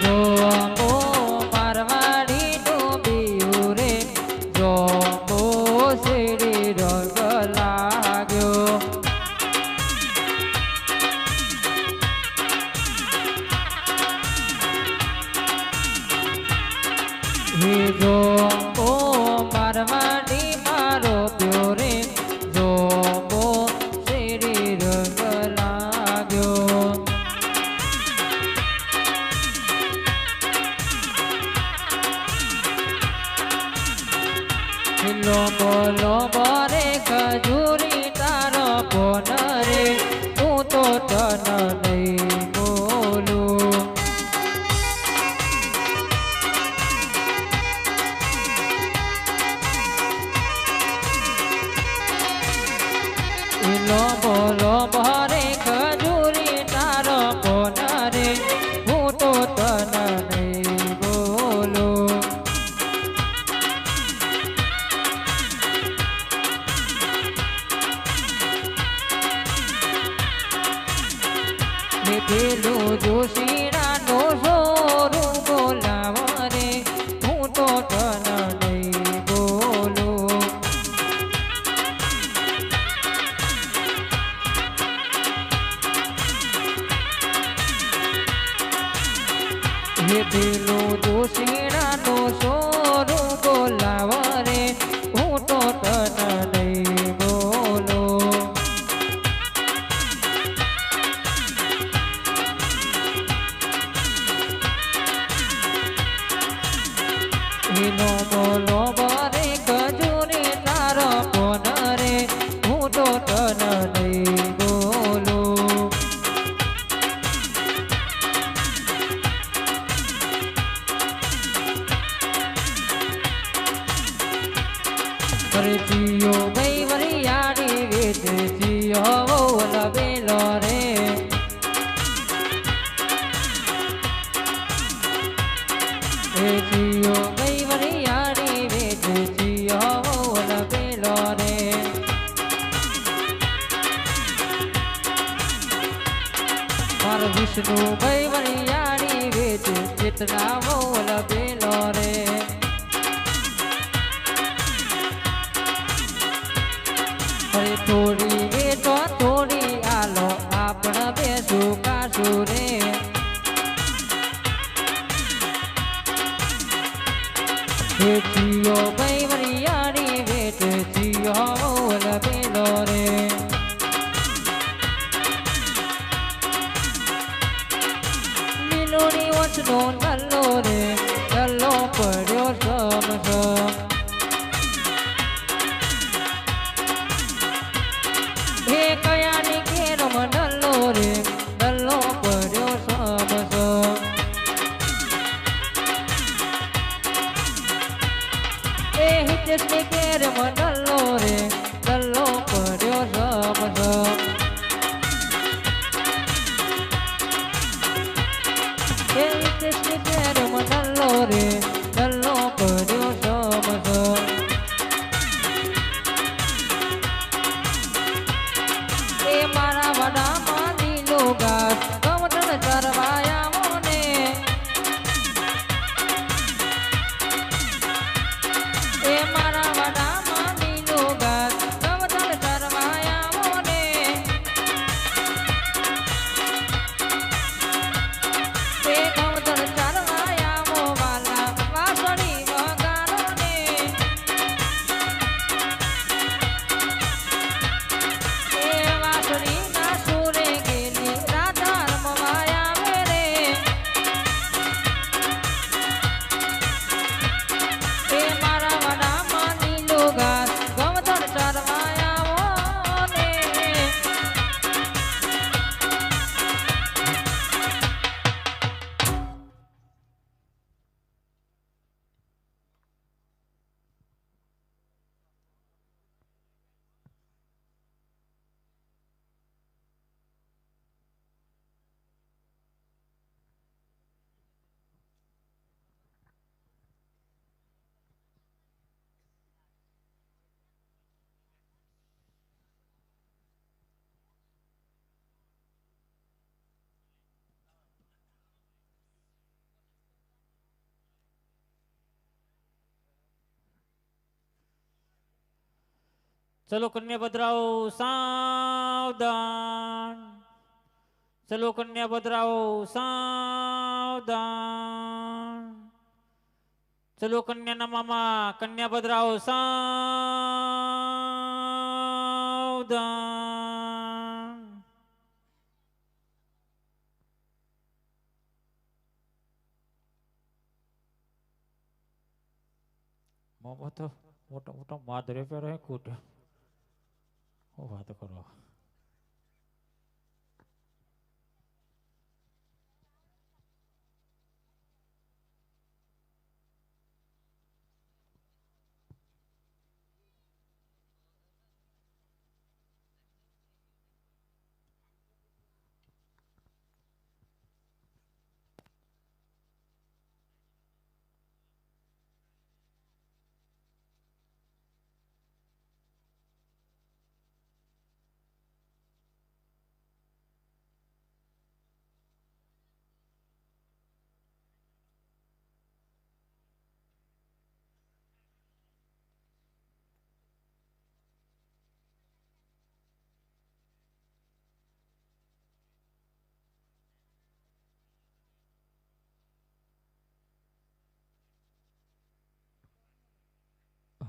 જો મો મારવાડી ડૂબ્યું રે જો મો શેરી રંગ લાગ્યો જો મો મારવાડી મારો પ્યો રે જો મો શેરી રંગ લાગ્યો બોલો રે ખજૂરી તારો ફોન રે હું તો તન નહીં બોલું બોલો રે ખજૂરી તારો ફોન રે હું તો તન નહીં બોલું પેલું જોશીરાનો સોરું બોલાવ રે હું તો તન નહીં બોલું પેલું જોશીરાનો સોરું બોલાવ રે હું તો તન નહીં બોલું બોલો રે ખજૂરી તારો ફોન રે હું તો તન નહીં બોલું અરે જીઓ ભાઈ વરિયાળી વેચ જીઓ લબેલો રે જીઓ ભાઈ વરિયાળી વેચ જીઓ લબેલો રે મારો વિષ્ણુ ભાઈ વરિયાળી વેચ ચેતના લબેલો રે અરે થોડી વેચો થોડી આલો આપણ બેસું કાશું રે જીઓ ભાઈ વરિયાળી વેચ જીઓ લબેલો રે લીલોની ઓછનો નલ્લો રે નલ્લો પડ્યો સમસમ હે કયાની કેરમ નલ્લો રે નલ્લો પડ્યો સમસમ એ હિતેશની કેરમ નલ્લો રે નલ્લો પડ્યો સમસમ એ હિતેશની કેરમ નલ્લો રે નલ્લો પડ્યો સમસમ એ મારા વડામાં લીલો ઘાસ કવટણ ચરવાયા મોને એ મારા વડામાં લીલો ઘાસ કવટણ ચરવાયા મોને એ કવટણ ચરવાયા મો વાલા
ચલો કન્યા બદરાઓ સાવધાન. ચલો કન્યા બદરાઓ સાવધાન. ચલો કન્યાના મામા કન્યા બદરાઓ સાવધાન. મામા તો મોટા મોટા માદરે પહેરે કૂટ વાત કરો.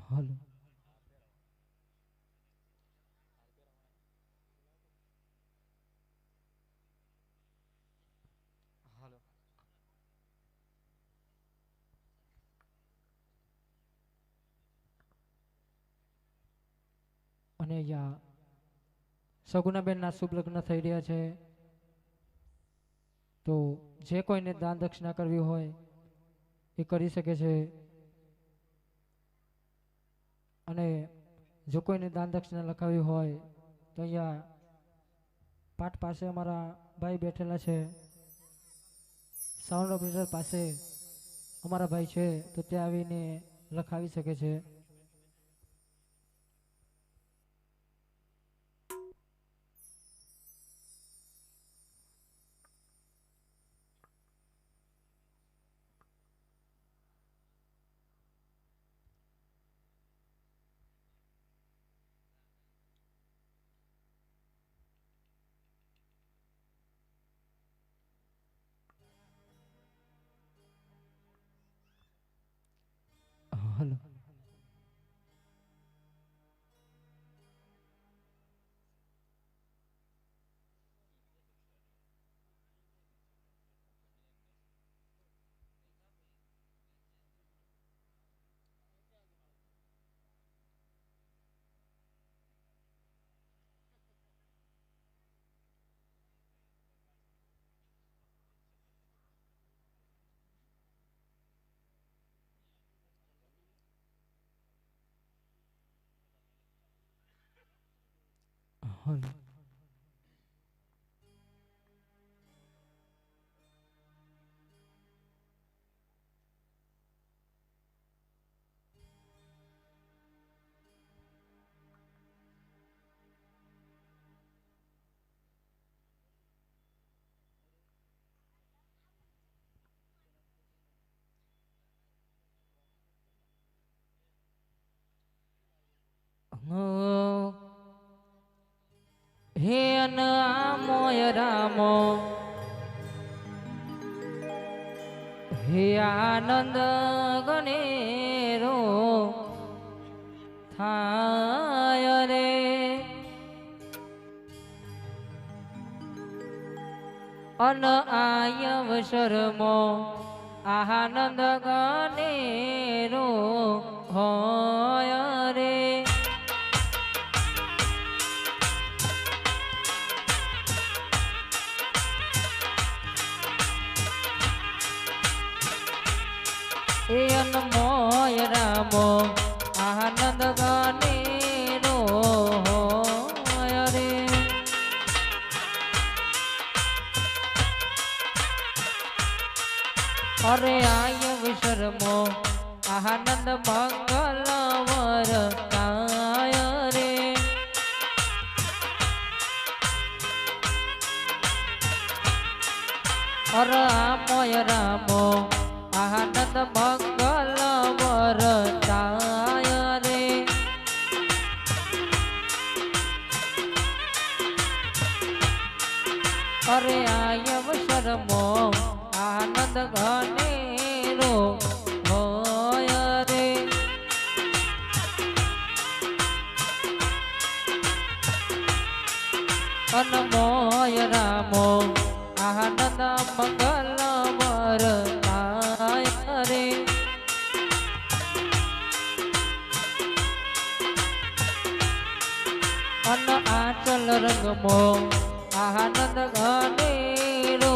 હાલો. અને અહીંયા સગુનાબેનના શુભ લગ્ન થઈ રહ્યા છે, તો જે કોઈને દાન દક્ષિણા કરવી હોય એ કરી શકે છે. અને જો કોઈને દાન દક્ષિણા લખાવી હોય તો અહીંયા પાઠ પાસે અમારા ભાઈ બેઠેલા છે, સાઉન્ડ ઓપરેટર પાસે અમારા ભાઈ છે, તો ત્યાં આવીને લખાવી શકે છે. હલો. હલો. હે અનામોય રામો હે આનંદ ગણેરો થાય રે અન આયવસરમો આનંદ ગણેરો હોય રે એ અનમોય રામો આનંદ ગણેરો હોય રે અરે આય વિશરમો આનંદ મંગલ વરતાય રે અરે આમોય રામો આનંદ મંગલ વરતાય રે વૈશરમો આનંદ ઘનેરો હોય રે અનમોય રામો આનંદ મંગલ વરતાય રે અન આચલ રંગમો આનંદ ઘનેરો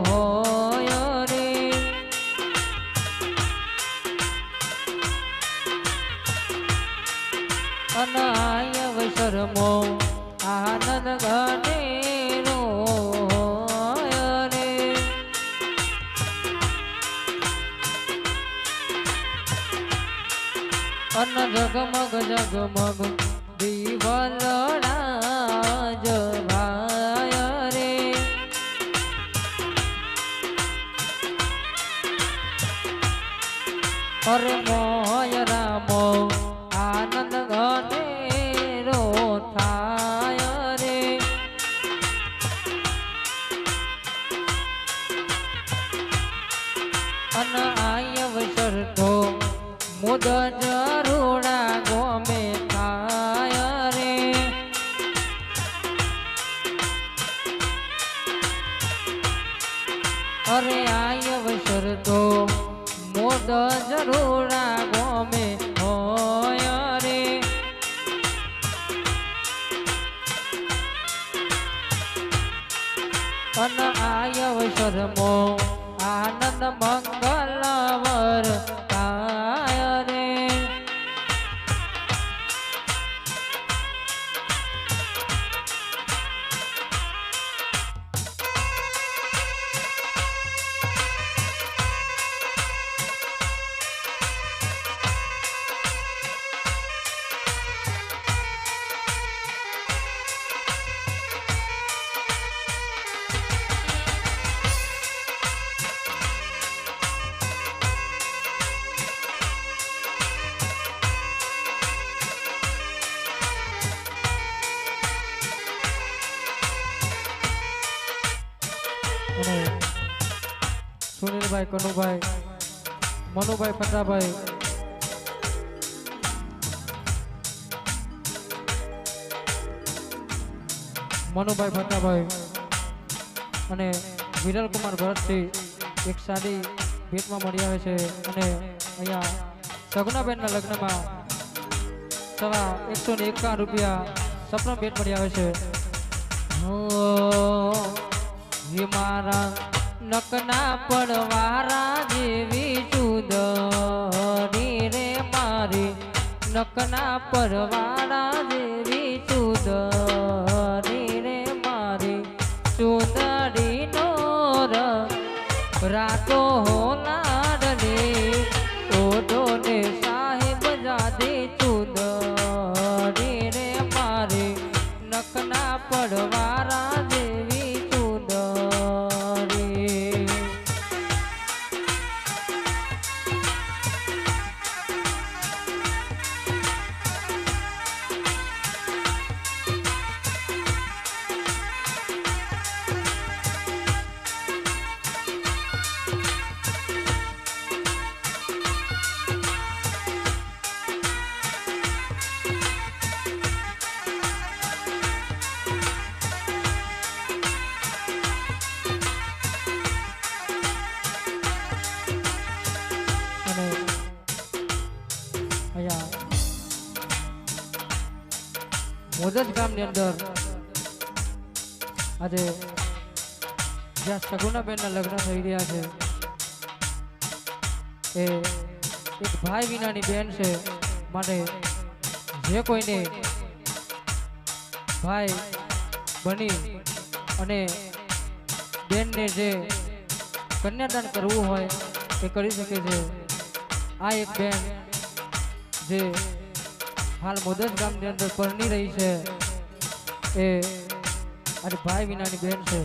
હોય રે અન આય વૈશરમો આનંદ ઘનેરો હોય રે અન જગમગ જગમગ દીવલડા જભાય રે અરે મોય રામો આનંદ ઘનેરો થાય રે અન આય વસર તો મુદ જરુડા ગોમે થાય રે અરે આય વસર તો મુદ જરુડા ગોમે હોય રે અન આય વસરમો આનંદ મંગલ વરતાય રે અને સુનિલભાઈ કનુભાઈ મનુભાઈ ફટાભાઈ મનુભાઈ ફટાભાઈ અને વિરલ કુમાર ભરતથી એક સાડી ભેટમાં મળી આવે છે અને અહીંયા સગુનાબેનના લગ્નમાં સવા 151 રૂપિયા સપના ભેટ મળી આવે છે હે મારા નકના પડવારા જેવી ચુદરી રે મારી નકના પડવારા જેવી ચુદરી રે મારી ચુદરી નો રાતો હોનાડલી ઓઢો ને સાહેબ જાદે ચુદરી રે મારી નકના પડવારા જેવી ચુદરી અને અહીંયા મોદજ ગામની અંદર આજે જ્યાં સગુનાબેનના લગ્ન થઈ રહ્યા છે એ એક ભાઈ વિનાની બેન છે માટે જે કોઈને ભાઈ બની અને બેનને જે કન્યાદાન કરવું હોય એ કરી શકે છે આ એક બેન જે હાલ મોદજ ગામની અંદર પરણી રહી છે એ આજે ભાઈ વિનાની બેન છે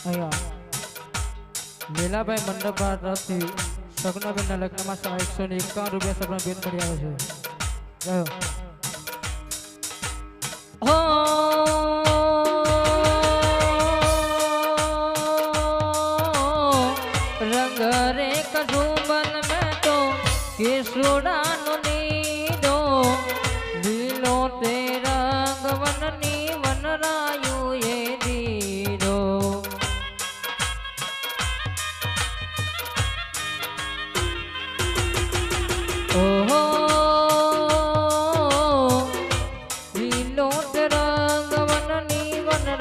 અહીંયા લીલાભાઈ મંડપા તરફથી સગનાબેનના લગ્નમાં 151 રૂપિયા સગના બેન મળી આવે છે ગયો હો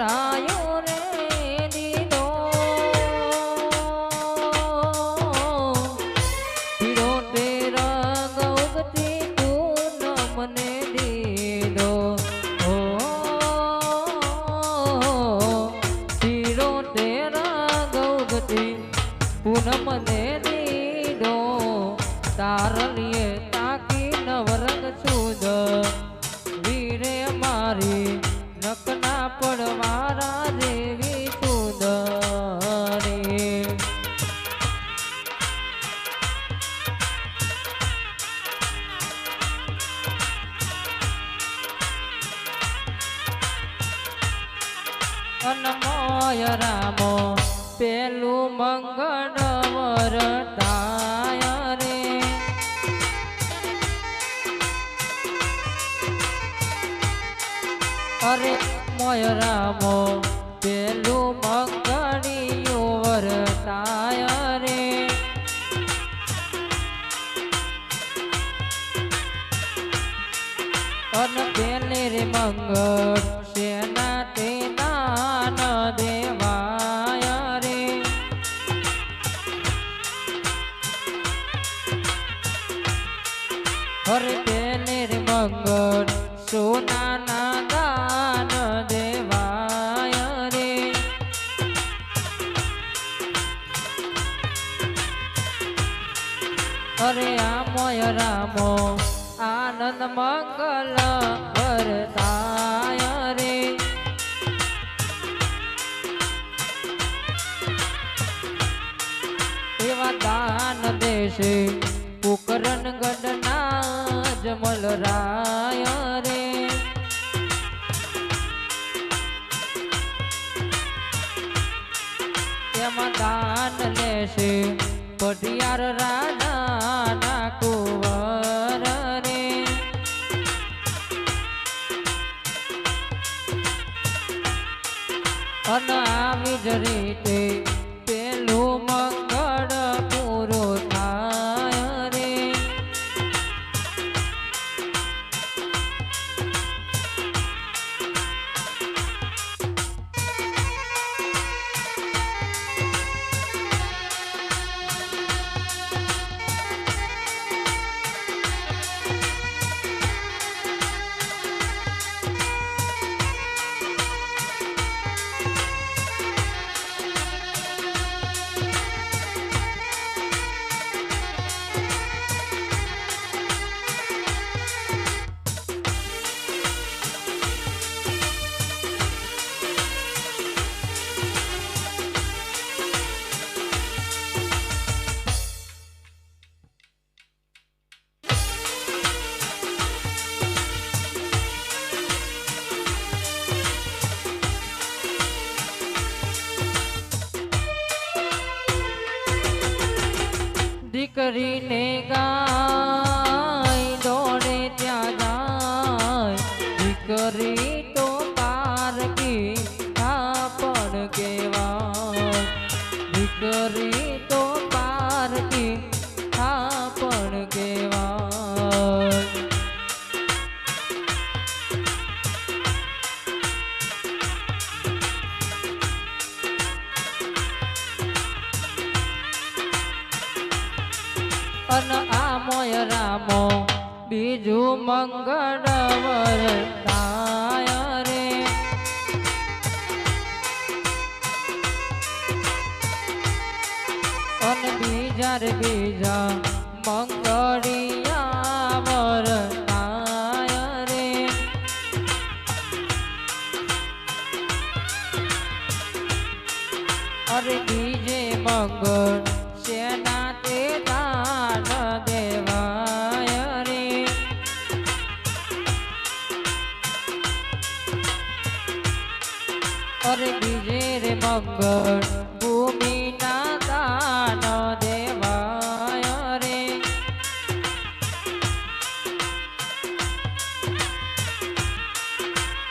રાયો રે દીધો પીળો તે રંગ ઉગતી પૂનમ ને દીધો ઓ પીળો તે રંગ ઉગતી પૂનમ ને દીધો તારલીએ તાકી નવરંગ સુદ વીરે મારી નકના પડવારા દેવી સુંદરી અનમોય રામો પેલું મંગળ વરતાય રે અરે મોય રામો પેલું મંગળિયું વરતાય રે અન પેલે રે મંગળ સેના તે દાન દેવાય રે અરે પેલે રે મંગળ સોનાના દાન દેવાય રે અરે આમોય રામો આનંદ મંગલ વરતાય રે એવા દાન દેશે પોકરણ ગઢના જમલ રાય રે એમાં દાન લેશે પટિયાર રાજા ના કુંવર રે અન આવી જ રીતે પેલું મંગળ પૂરું થાય રે દીકરીને ગાય દોડે ત્યાં જાય દીકરી તો પારકી આપણ કેવાય દીકરી તો પારકી આપણ કેવાય અન આમોય રામો બીજું મંગળ વરતાય રે અન બીજા રે બીજા મંગળિયા વરતાય રે અરે બીજે મંગળ સેના તે દાન દેવાય રે અરે બીજે રે મંગળ ભૂમિના દાન દેવાય રે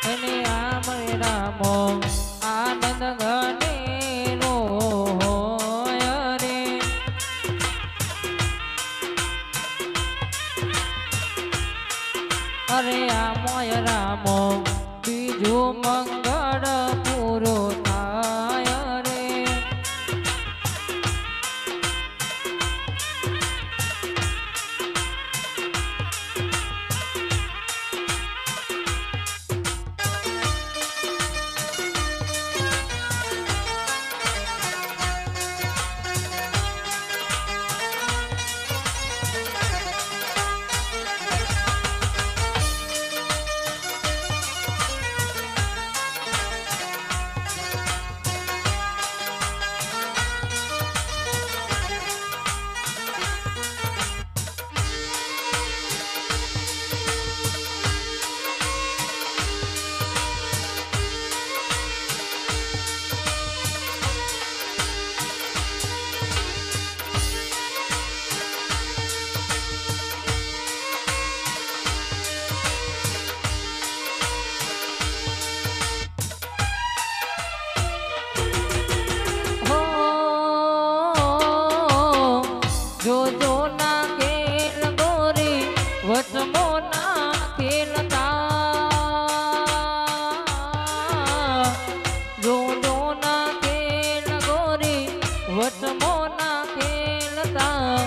અને આમ રામો આનંદ ગણેલો હોય રે અરે આમોય રામો બીજું મંગળ વચમો ના ખેલતા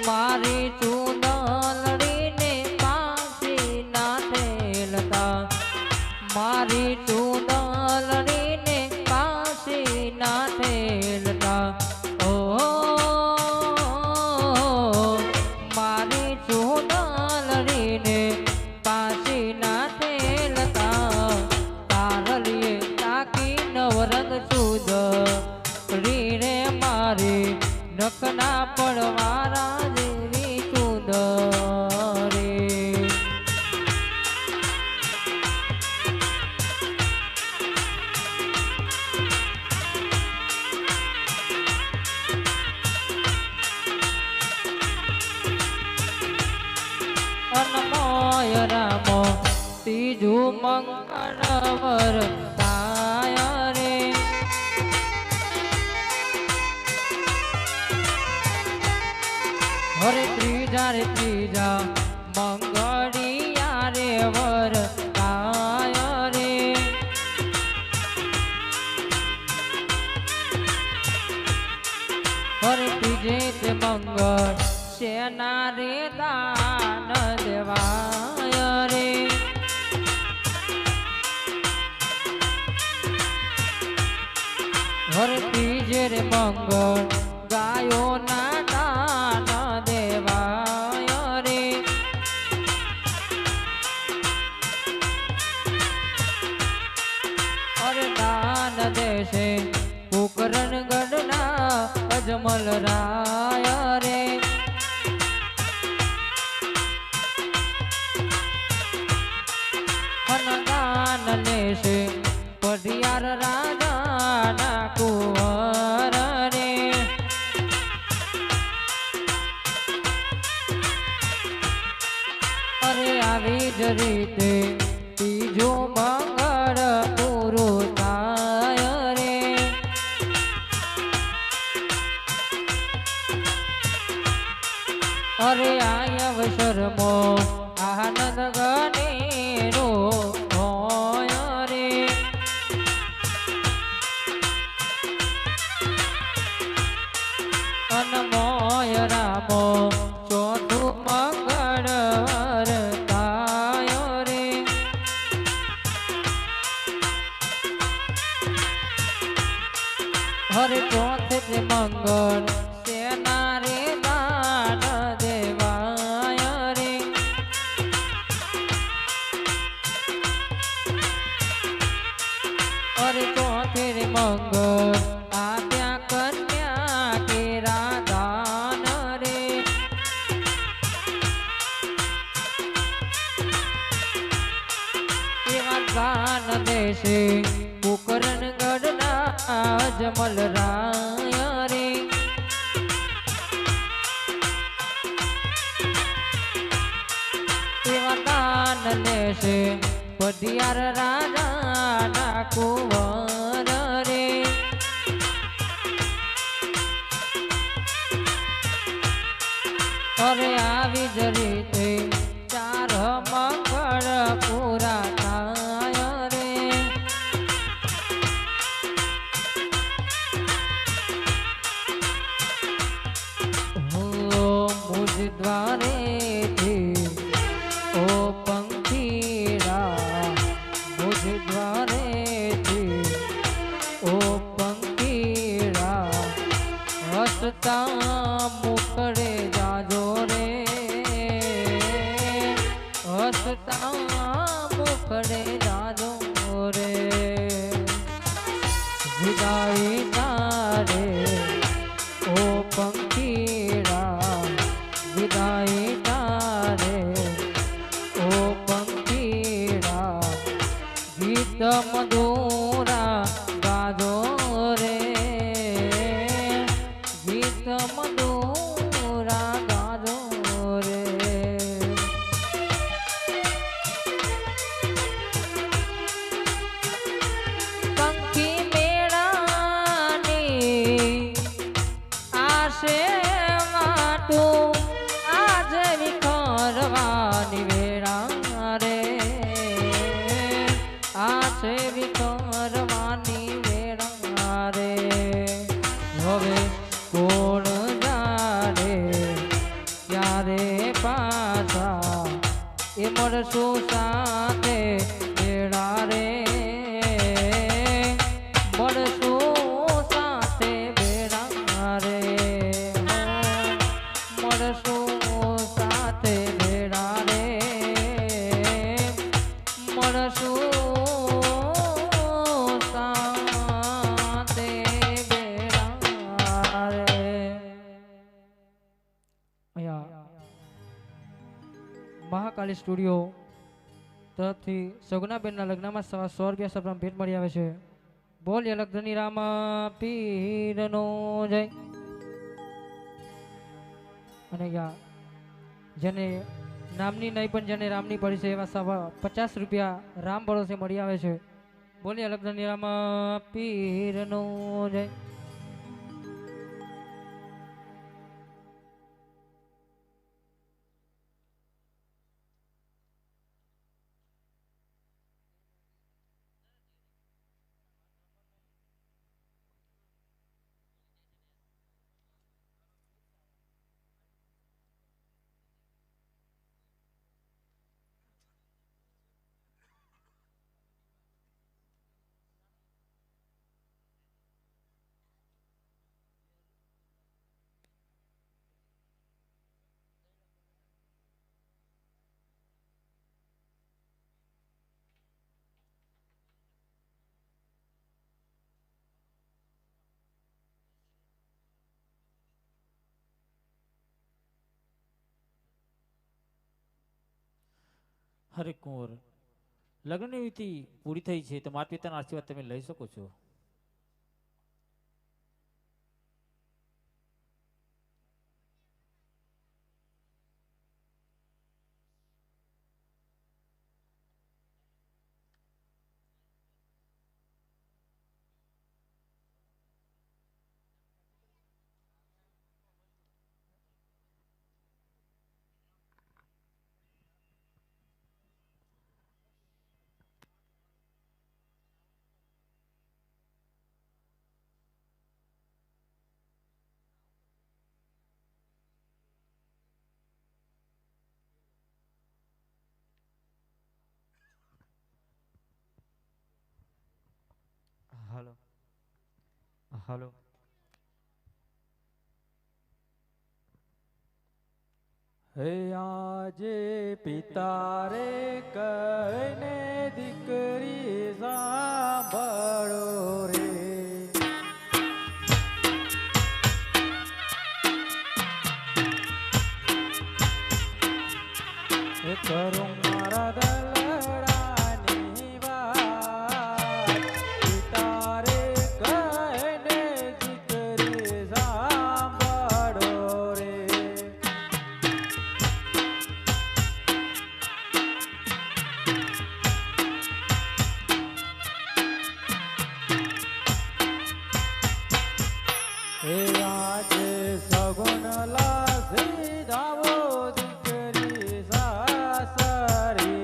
મારી ચૂંદલડીને પાછી ના થેલતા મારી ચૂંદલડીને પાછી ના થેલતા ઓ મારી ચૂંદલડીને પાછી ના થેલતા તારલીએ તાકી નવરંગ ચૂદ રીને મારી નખના પડવારા જેવી ચૂંદરી અનમોય રામો ત્રીજું મંગળવર તાય રે હરે ત્રીજા રે ત્રીજા મંગળિયા રે વર તાય રે હરે ત્રીજે તે મંગળ સેના રે દાન દેવાય રે હરે ત્રીજે રે મંગળ ગાયો ના દાન દેવાય રે હરે દાન દેશે કુકરણગઢના અજમલ રાય રે દાન લેશે પઢિયાર રાજાના કુંવર રે અરે આવી જ રીતે ત્રીજો મંગળ પૂરું થાય રે અરે આ અવસરમાં આનંદ ગણેરો હોય રે અનમોય રામો ચોથું મંગળવાર થાય રે હરે ચોથે મંગળ સેના રે દાન દેવાય રે અરે ચોથે મંગળ આદ્યા કન્યા કેરા દાન રે એવા દાન દેશે કુકરણગઢના અજમલ રાય રે એવા દાન લેશે પઢિયાર રાજાના કુંવર રે અરે આવી જ રીતે ચાર મંગળ પૂરા થાય રે મુજ દ્વારેથી ઓ પંખીડા મુજ દ્વારેથી ઓ પંખીડા હસતા મુકડે જાજો રે હસતા મુકડે જાજો રે વિદાય તારે ઓ પંખીડા વિદાય તારે ઓ પંખીડા ગીત મધુરા ગાજો રે ગીત મધુરા ગાજો રે પંખી મેળા મહાકાળી સ્ટુડિયો તરફથી સગુનાબેનના લગ્નમાં ₹100 સપ્રમ ભેટ મળી આવે છે. બોલ લગ્નની રામા પીરનો જય. અને જેને નામની નહીં પણ જેને રામની પડી છે એવા ₹50 રામ ભરોસે મળી આવે છે. બોલીએ લગ્નની રામા પીરનો જય.
હરે કુંવર, લગ્નની વિધિ પૂરી થઈ છે તો માતા પિતાના આશીર્વાદ તમે લઈ શકો છો.
હાલો હાલો
હે આજે પિતા રે કહીને દીકરી સાંભળો રે. હે કરું મારા દલડાની વાત, પિતા રે કહીને દીકરી સાંભળો રે. હે આજે સગુન લાસી દાવો દીકરી સાસરી.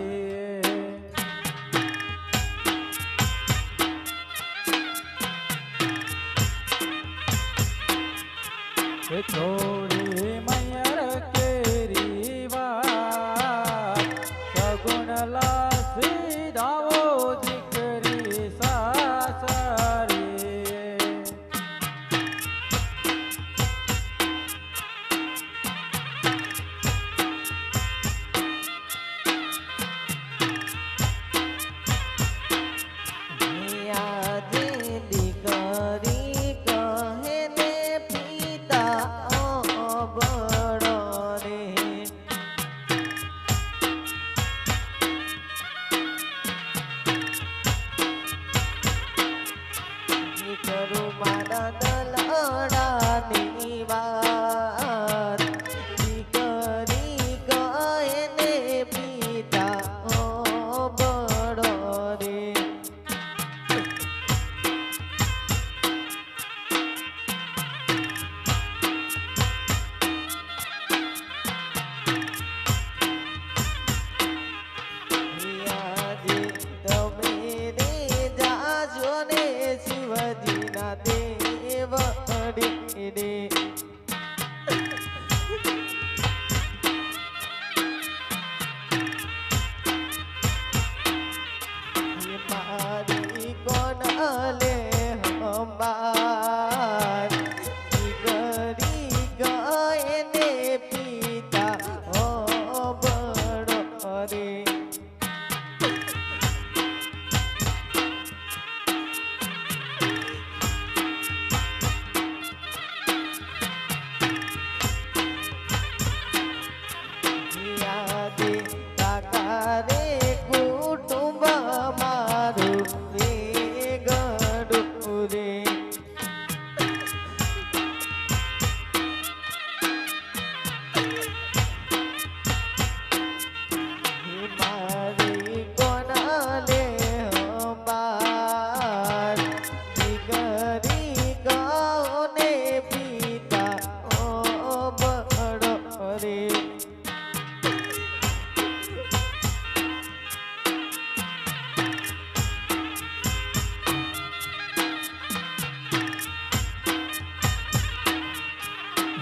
હે થોડી મૈયર કેરી વાત, સગુન લાસી દાવો દીકરી સાસરી.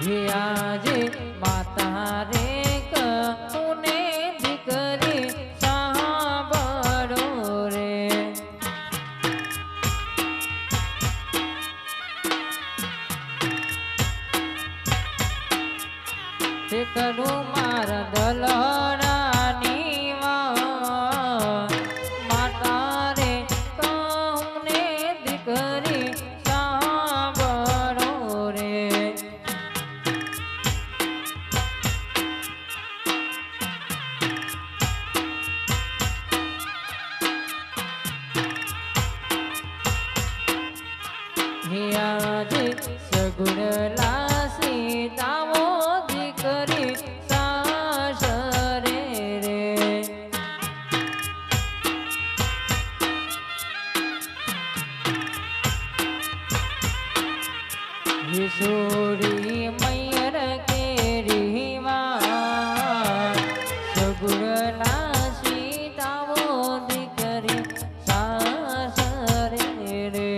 હે આજે માતા રે કહુને દીકરી સાંભળો રે તે કરું મારા દલડાની વાત માતા રે કહુને દીકરી સાંભળો રે હે આજે સગુણ લાસી તાવો દીકરી સાસરે રે હિસોરી મૈયર કેરી વા સગુણ લાસી તાવો દીકરી સાસરે રે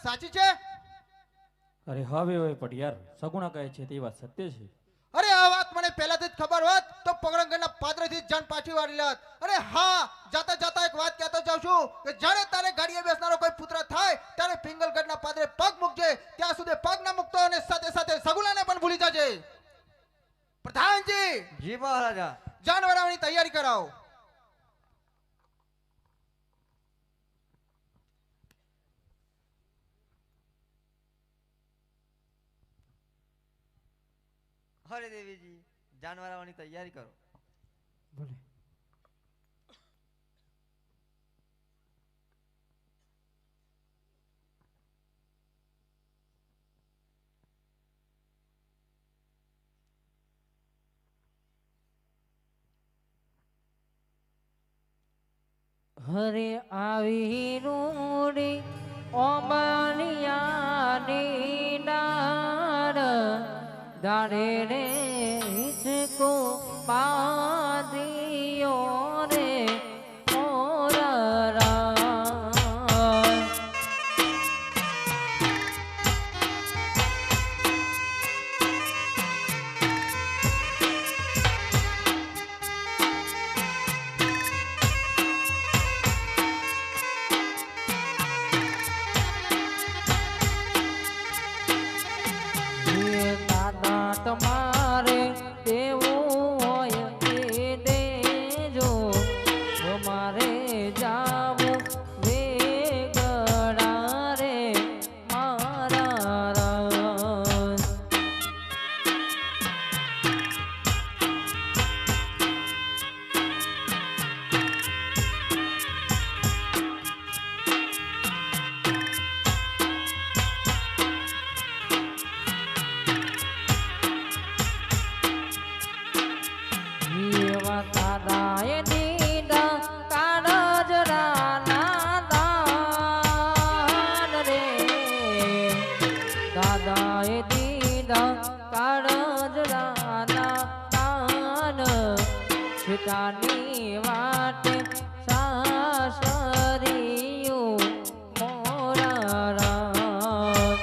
સાચી છે?
અરે હવે હવે પટિયાર, સગુણા કહે છે તે વાત સત્ય છે.
અરે આ વાત મને પહેલાથી જ ખબર હોત તો પોકરણગઢના પાદરેથી જ જાન પાછી વાળી લાત. અરે હા, જાતા જાતા એક વાત કહેતો જાઉં છું કે જ્યારે તારે ગાડીએ બેસનારો કોઈ પુત્ર થાય ત્યારે પિંગલગઢના પાદરે પગ મૂકજે. ત્યાં સુધી પગ ના મૂકતો અને સાથે સાથે સગુણાને પણ ભૂલી જાજે. પ્રધાનજી,
જી મહારાજા.
જાન વરાવવાની તૈયારી કરાવો.
હરે દેવીજી, જાનવર આવવાની તૈયારી કરો.
ભલે. હરે આવી રૂડી ઓમલિયાની ડાર દાડે રે હિચકો પાદિયો રે મોરરા. દાદા તમારે દેવું હોય તે દેજો, અમારે જાવું વેગળા રે મારા રાજ. એવા દાદાએ દીધા કાળજરાના દાન રે, દાદાએ દીધા કાળજરાના દાન. સીતાની વાટે સાસરિયું મોરા રાજ.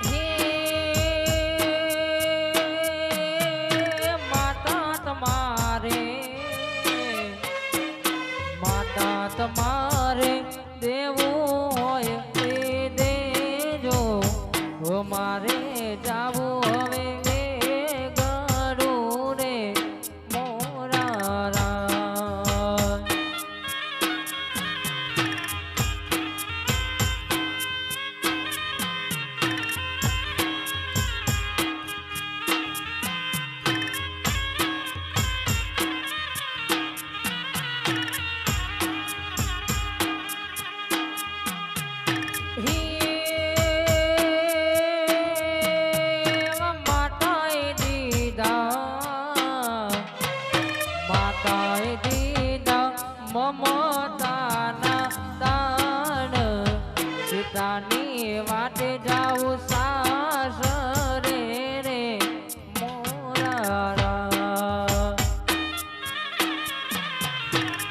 હે માતા તમારે દેવું હોય તે દેજો, મારે જાવું હવે ગળું રે મોરા રાજ. માતાએ દીધા મમતાના દાન, સીતાની વાટે જાઉં સા